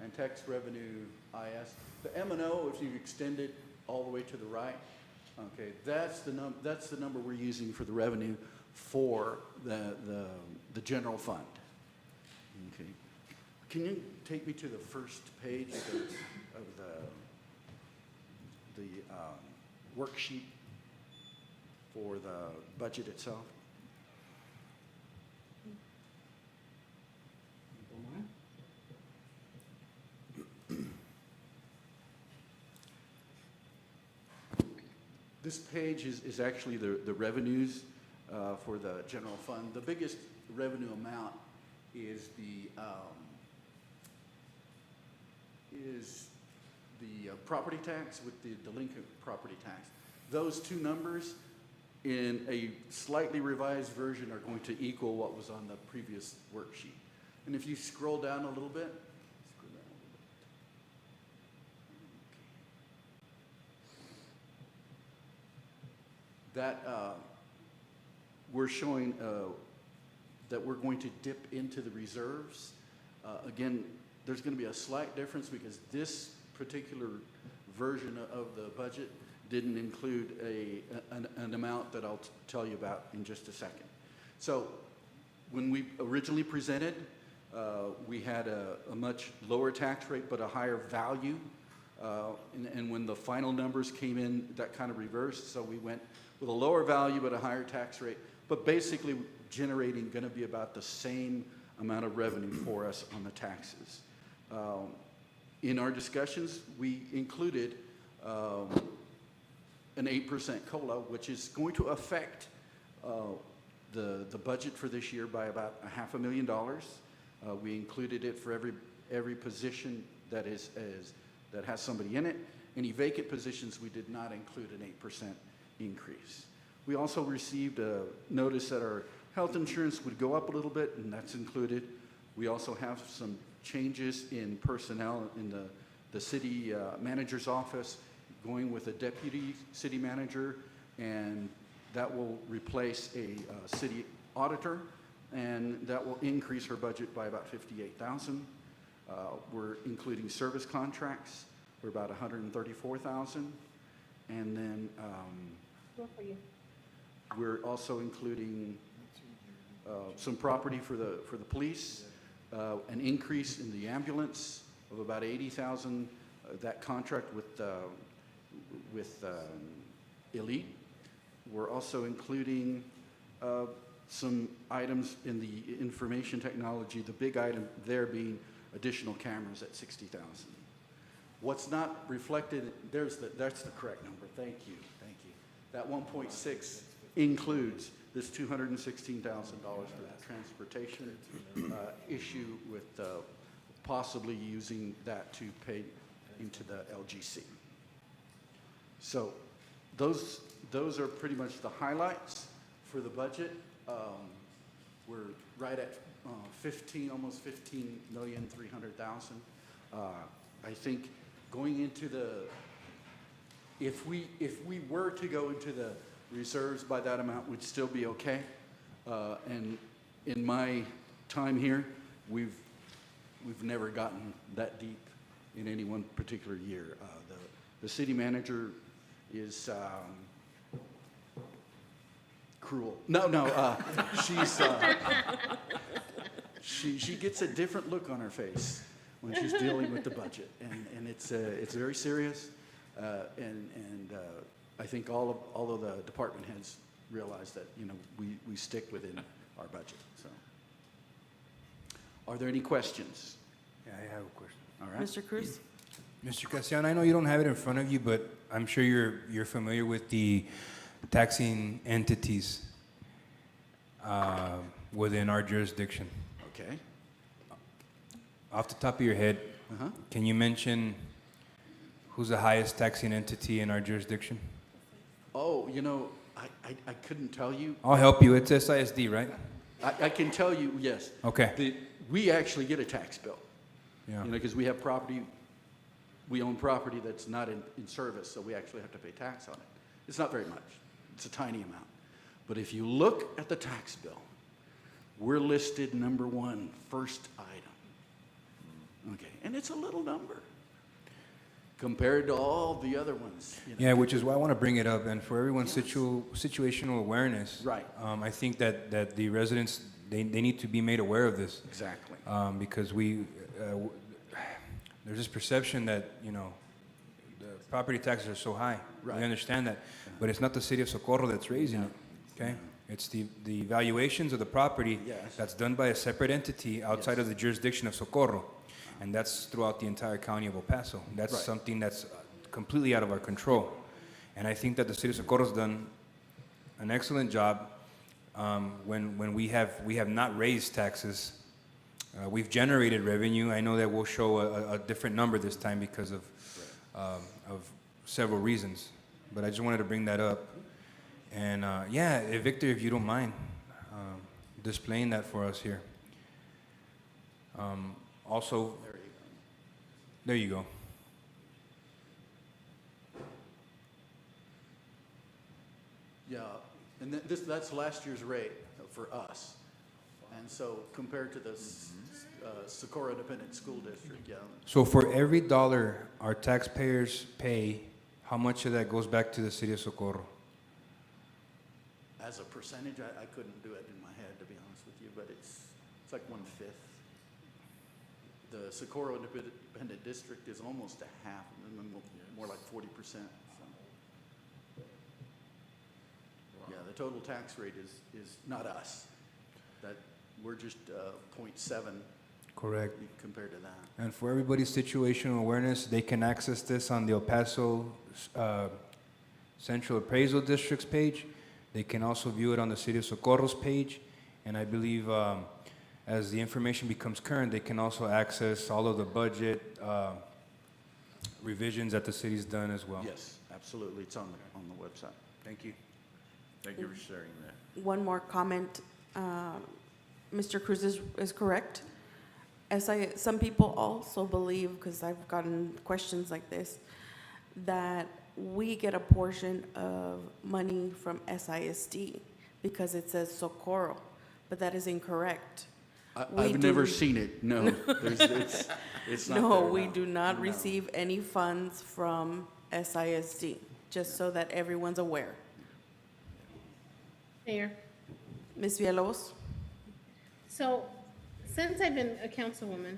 Speaker 4: and tax revenue IS. The M&O, if you extend it all the way to the right, okay, that's the number we're using for the revenue for the general fund. Okay, can you take me to the first page of the worksheet for the budget itself? This page is actually the revenues for the general fund. The biggest revenue amount is the property tax with the delinquent property tax. Those two numbers in a slightly revised version are going to equal what was on the previous worksheet. And if you scroll down a little bit, that we're showing that we're going to dip into the reserves. Again, there's going to be a slight difference because this particular version of the budget didn't include an amount that I'll tell you about in just a second. So when we originally presented, we had a much lower tax rate but a higher value. And when the final numbers came in, that kind of reversed. So we went with a lower value but a higher tax rate, but basically generating going to be about the same amount of revenue for us on the taxes. In our discussions, we included an 8% COLA, which is going to affect the budget for this year by about $500,000. We included it for every position that has somebody in it. Any vacant positions, we did not include an 8% increase. We also received a notice that our health insurance would go up a little bit, and that's included. We also have some changes in personnel in the city manager's office, going with a deputy city manager, and that will replace a city auditor, and that will increase her budget by about $58,000. We're including service contracts for about $134,000, and then we're also including some property for the police, an increase in the ambulance of about $80,000. That contract with Elite. We're also including some items in the information technology. The big item there being additional cameras at $60,000. What's not reflected, that's the correct number. Thank you. That 1.6 includes this $216,000 for the transportation issue with possibly using that to pay into the LGC. So those are pretty much the highlights for the budget. We're right at almost $15,300,000. I think going into if we were to go into the reserves by that amount, we'd still be okay. And in my time here, we've never gotten that deep in any one particular year. The city manager is cruel. No, she gets a different look on her face when she's dealing with the budget, and it's very serious. And I think all of the department heads realize that we stick within our budget. So, are there any questions?
Speaker 9: Yeah, I have a question.
Speaker 4: All right,
Speaker 17: Mr. Cruz?
Speaker 9: Mr. Castellano, I know you don't have it in front of you, but I'm sure you're familiar with the taxing entities within our jurisdiction.
Speaker 4: Okay.
Speaker 9: Off the top of your head, can you mention who's the highest taxing entity in our jurisdiction?
Speaker 4: Oh, I couldn't tell you.
Speaker 9: I'll help you. It's SISD, right?
Speaker 4: I can tell you, yes.
Speaker 9: Okay.
Speaker 4: We actually get a tax bill.
Speaker 9: Yeah.
Speaker 4: Because we have property, we own property that's not in service, so we actually have to pay tax on it. It's not very much. It's a tiny amount. But if you look at the tax bill, we're listed number 1, first item. Okay, and it's a little number compared to all the other ones.
Speaker 9: Yeah, which is why I want to bring it up, and for everyone's situational awareness.
Speaker 4: Right.
Speaker 9: I think that the residents, they need to be made aware of this.
Speaker 4: Exactly.
Speaker 9: Because there's this perception that, the property taxes are so high.
Speaker 4: Right.
Speaker 9: We understand that, but it's not the city of Socorro that's raising it, okay? It's the valuations of the property that's done by a separate entity outside of the jurisdiction of Socorro, and that's throughout the entire county of El Paso. That's something that's completely out of our control, and I think that the city of Socorro has done an excellent job when we have not raised taxes. We've generated revenue. I know that we'll show a different number this time because of several reasons, but I just wanted to bring that up. And Victor, if you don't mind displaying that for us here. Also, there you go.
Speaker 4: Yeah, And that's last year's rate for us. And so compared to the Socorro Independent School District, yeah.
Speaker 9: So for every dollar our taxpayers pay, how much of that goes back to the city of Socorro?
Speaker 4: As a percentage, I couldn't do it in my head, to be honest with you, but it's like 1/5. The Socorro Independent District is almost a half, more like 40%. So. Yeah, the total tax rate is not us. That we're just 0.7.
Speaker 9: Correct.
Speaker 4: Compared to that.
Speaker 9: And for everybody's situational awareness, they can access this on the El Paso Central Appraisal District's page. They can also view it on the City of Socorro's page. And I believe as the information becomes current, they can also access all of the budget revisions that the city's done as well.
Speaker 4: Yes, absolutely. It's on the website.
Speaker 9: Thank you.
Speaker 22: Thank you for sharing that.
Speaker 3: One more comment. Mr. Cruz is correct. Some people also believe, because I've gotten questions like this, that we get a portion of money from SISD because it says Socorro, but that is incorrect.
Speaker 4: I've never seen it. No, it's not
Speaker 3: No,
Speaker 4: there,
Speaker 3: we
Speaker 4: no.
Speaker 3: do not
Speaker 4: No.
Speaker 3: receive any funds from SISD, just so that everyone's aware.
Speaker 11: Mayor,
Speaker 3: Ms. Villalobos?
Speaker 11: so since I've been a councilwoman,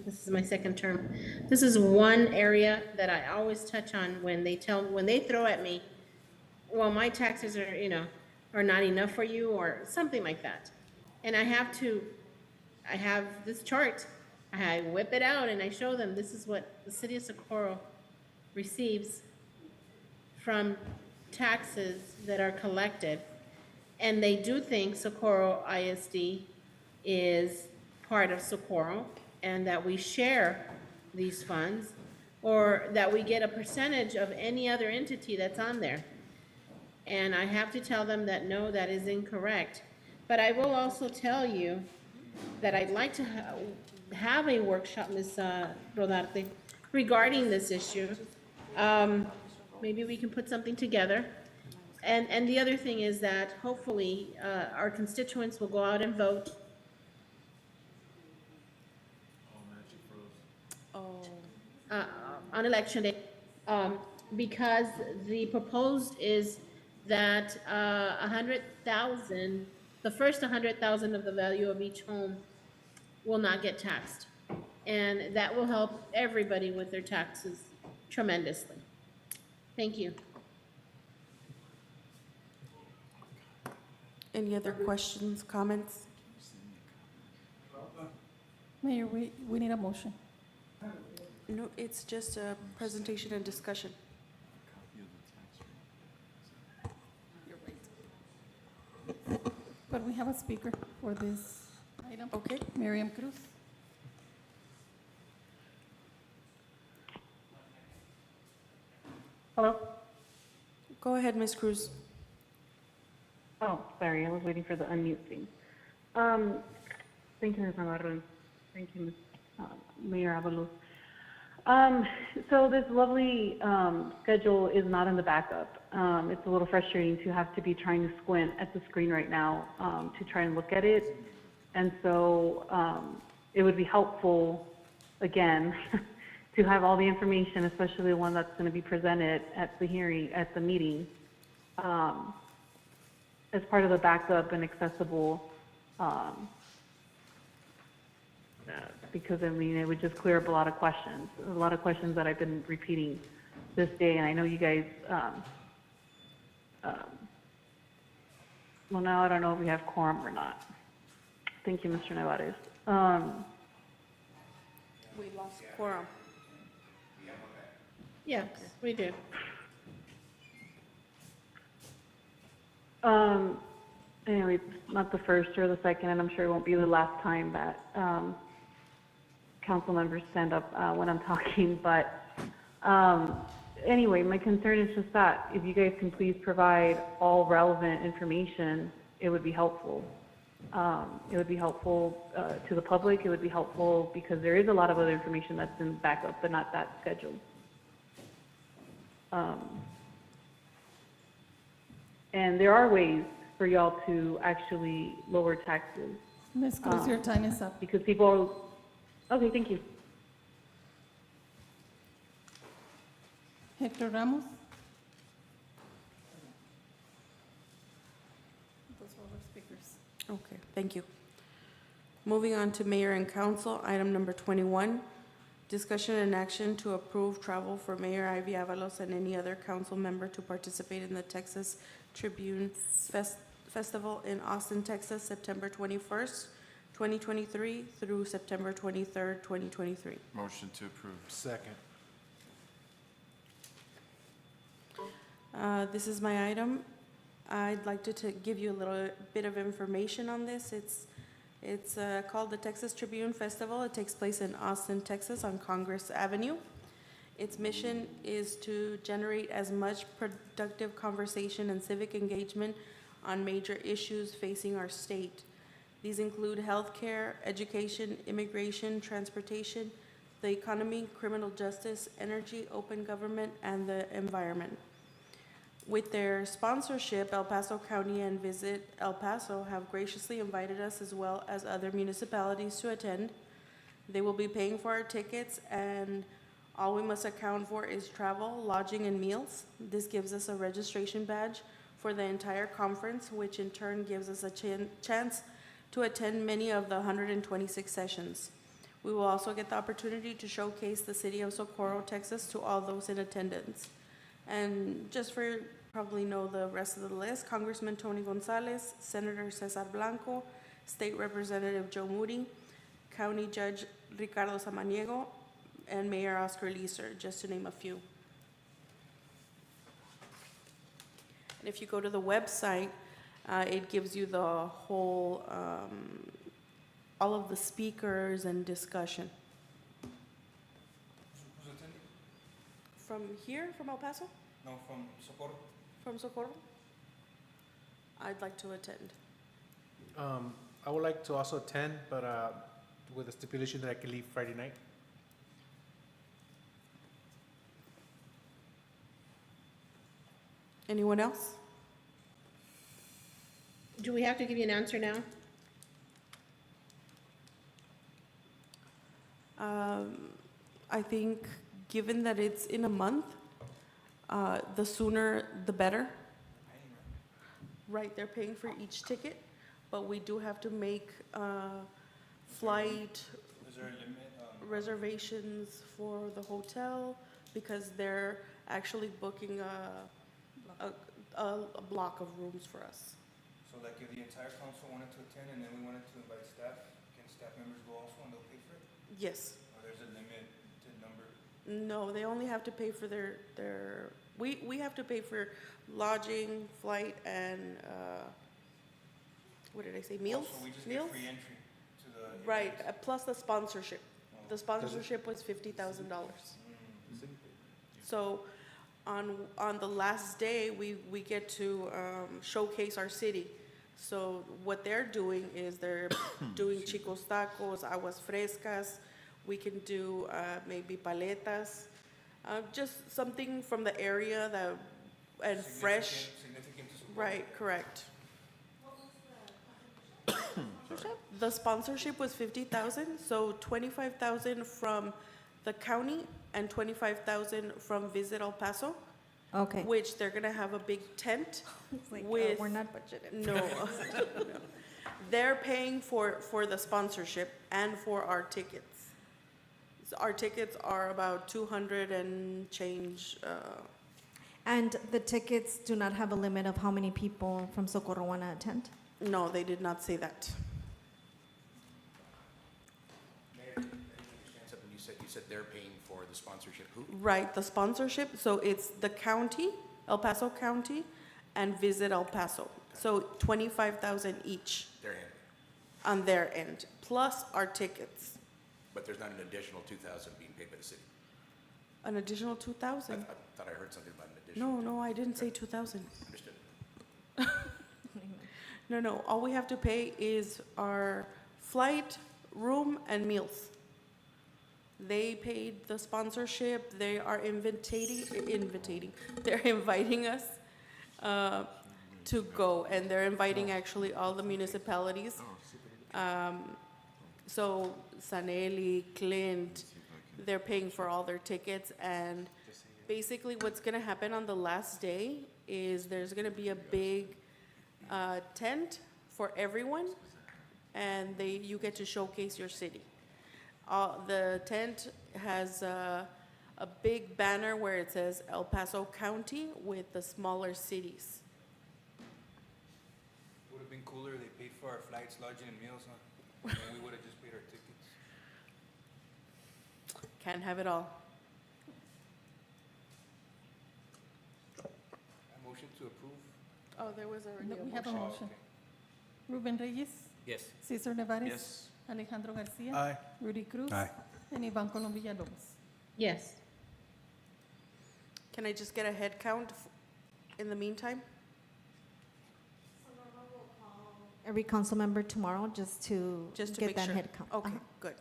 Speaker 11: this is my second term, this is one area that I always touch on when they throw at me, well, my taxes are not enough for you, or something like that. And I have this chart, I whip it out and I show them, this is what the city of Socorro receives from taxes that are collected. And they do think Socorro ISD is part of Socorro and that we share these funds, or that we get a percentage of any other entity that's on there. And I have to tell them that, no, that is incorrect. But I will also tell you that I'd like to have a workshop, Ms. Rodarte, regarding this issue. Maybe we can put something together. And the other thing is that hopefully our constituents will go out and vote. On election day, because the proposed is that 100,000, the first 100,000 of the value of each home will not get taxed. And that will help everybody with their taxes tremendously. Thank you.
Speaker 3: Any other questions, comments?
Speaker 8: Mayor, we need a motion.
Speaker 3: No, it's just a presentation and discussion.
Speaker 8: But we have a speaker for this item.
Speaker 3: Okay.
Speaker 8: Miriam Cruz.
Speaker 13: Hello?
Speaker 3: Go ahead, Ms. Cruz.
Speaker 13: Oh, sorry, I was waiting for the unmute thing. Thank you, Ms. Navarro, and thank you, Ms. Mayor Avalos. So this lovely schedule is not in the backup. It's a little frustrating to have to be trying to squint at the screen right now to try and look at it. And so it would be helpful, again, to have all the information, especially the one that's going to be presented at the hearing, at the meeting, as part of the backup and accessible, because, I mean, it would just clear up a lot of questions that I've been repeating this day, and I know you guys, well, now I don't know if we have quorum or not. Thank you, Mr. Nevares.
Speaker 3: We lost quorum.
Speaker 11: Yes, we do.
Speaker 13: Anyway, not the first or the second, and I'm sure it won't be the last time that council members stand up when I'm talking, but anyway, my concern is just that if you guys can please provide all relevant information, it would be helpful. It would be helpful to the public. It would be helpful because there is a lot of other information that's in backup, but not that scheduled. And there are ways for y'all to actually lower taxes.
Speaker 8: Ms. Cruz, your time is up.
Speaker 13: Because people are, okay, thank you.
Speaker 8: Hector Ramos? Those were our speakers.
Speaker 3: Okay, thank you. Moving on to mayor and council, item number 21, discussion and action to approve travel for Mayor Ivy Avalos and any other council member to participate in the Texas Tribune Festival in Austin, Texas, September 21st, 2023 through September 23rd, 2023.
Speaker 22: Motion to approve.
Speaker 10: Second.
Speaker 3: This is my item. I'd like to give you a little bit of information on this. It's called the Texas Tribune Festival. It takes place in Austin, Texas on Congress Avenue. Its mission is to generate as much productive conversation and civic engagement on major issues facing our state. These include healthcare, education, immigration, transportation, the economy, criminal justice, energy, open government, and the environment. With their sponsorship, El Paso County and Visit El Paso have graciously invited us as well as other municipalities to attend. They will be paying for our tickets, and all we must account for is travel, lodging, and meals. This gives us a registration badge for the entire conference, which in turn gives us a chance to attend many of the 126 sessions. We will also get the opportunity to showcase the city of Socorro, Texas to all those in attendance. And just for you probably know the rest of the list, Congressman Tony Gonzalez, Senator Cesar Blanco, State Representative Joe Moody, County Judge Ricardo Samaniego, and Mayor Oscar Leeser, just to name a few. And if you go to the website, it gives you the whole, all of the speakers and discussion.
Speaker 9: Who's attending?
Speaker 3: From here, from El Paso?
Speaker 9: No, from Socorro.
Speaker 3: From Socorro? I'd like to attend.
Speaker 10: I would like to also attend, but with the stipulation that I can leave Friday night.
Speaker 3: Anyone else?
Speaker 11: Do we have to give you an answer now?
Speaker 3: I think, given that it's in a month, the sooner the better. Right, they're paying for each ticket, but we do have to make flight
Speaker 9: Is there a limit?
Speaker 3: reservations for the hotel because they're actually booking a block of rooms for us.
Speaker 9: So like if the entire council wanted to attend and then we wanted to invite staff, can staff members go also and they'll pay for it?
Speaker 3: Yes.
Speaker 9: Or there's a limit to number?
Speaker 3: No, they only have to pay for we have to pay for lodging, flight, and, what did I say, meals?
Speaker 9: So we just
Speaker 3: Meals?
Speaker 9: get free entry to the.
Speaker 3: Right,
Speaker 9: event.
Speaker 3: plus the sponsorship. The sponsorship was $50,000. So on the last day, we get to showcase our city. So what they're doing is they're doing chicos tacos, aguas frescas. We can do maybe paletas, just something from the area that, and fresh.
Speaker 9: Significant to Socorro.
Speaker 3: Right, correct. The sponsorship was 50,000, so 25,000 from the county and 25,000 from Visit El Paso.
Speaker 1: Okay.
Speaker 3: Which they're gonna have a big tent
Speaker 1: It's like,
Speaker 3: with.
Speaker 1: we're not budgeted.
Speaker 3: No. No. They're paying for the sponsorship and for our tickets. So our tickets are about 200 and change,
Speaker 1: And the tickets do not have a limit of how many people from Socorro want to attend?
Speaker 3: no, they did not say that.
Speaker 21: Mayor, I didn't understand something you said they're paying for the sponsorship. Who?
Speaker 3: Right, the sponsorship, so it's the county, El Paso County, and Visit El Paso. So 25,000 each
Speaker 21: Their hand.
Speaker 3: on their end, plus our tickets.
Speaker 21: But there's not an additional 2,000 being paid by the city.
Speaker 3: An additional
Speaker 21: I
Speaker 3: 2,000?
Speaker 21: thought I heard something about an additional.
Speaker 3: No, I didn't say 2,000.
Speaker 21: Understood.
Speaker 3: No, all we have to pay is our flight, room, and meals. They paid the sponsorship, they are they're inviting us. to go, and they're inviting actually all the municipalities. So Sanelli, Clint, they're paying for all their tickets, and basically what's gonna happen on the last day is there's gonna be a big tent for everyone, and you get to showcase your city. The tent has a big banner where it says El Paso County with the smaller cities.
Speaker 9: Would have been cooler, they paid for our flights, lodging, and meals, huh? And we would have just paid our tickets.
Speaker 3: Can't have it all.
Speaker 9: A motion to approve?
Speaker 3: Oh, there was already
Speaker 8: No,
Speaker 3: a
Speaker 8: we have a
Speaker 3: motion.
Speaker 8: motion. Ruben Reyes,
Speaker 18: Yes.
Speaker 8: Cesar Nevares.
Speaker 22: Yes.
Speaker 8: Alejandro Garcia.
Speaker 10: Aye.
Speaker 8: Rudy Cruz.
Speaker 9: Aye.
Speaker 8: And Ivan Colom Villalobos.
Speaker 11: Yes.
Speaker 3: Can I just get a head count in the meantime?
Speaker 1: Every council member tomorrow just to
Speaker 3: Just to
Speaker 1: get
Speaker 3: make
Speaker 1: that
Speaker 3: sure.
Speaker 1: head count.
Speaker 3: Okay,
Speaker 1: Uh-huh.
Speaker 3: good.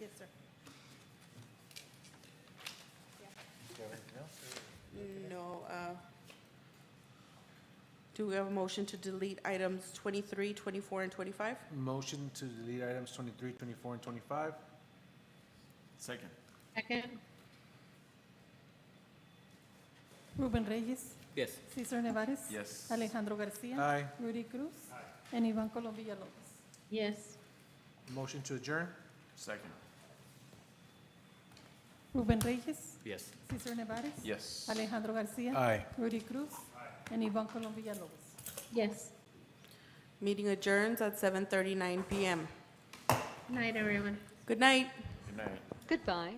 Speaker 3: Yes, sir. No, do we have a motion to delete items 23, 24, and 25?
Speaker 10: Motion to delete items 23, 24, and 25.
Speaker 22: Second.
Speaker 11: Second?
Speaker 8: Ruben Reyes,
Speaker 18: Yes.
Speaker 8: Cesar Nevares.
Speaker 22: Yes.
Speaker 8: Alejandro Garcia.
Speaker 10: Aye.
Speaker 8: Rudy Cruz. And Ivan Colom Villalobos.
Speaker 11: Yes.
Speaker 10: Motion to adjourn.
Speaker 22: Second.
Speaker 8: Ruben Reyes,
Speaker 18: Yes.
Speaker 8: Cesar Nevares.
Speaker 22: Yes.
Speaker 8: Alejandro Garcia.
Speaker 10: Aye.
Speaker 8: Rudy Cruz. And Ivan Colom Villalobos.
Speaker 11: Yes.
Speaker 3: Meeting adjourns at 7:39 PM.
Speaker 11: Night, everyone.
Speaker 3: Good night.
Speaker 22: Good night.
Speaker 6: Goodbye.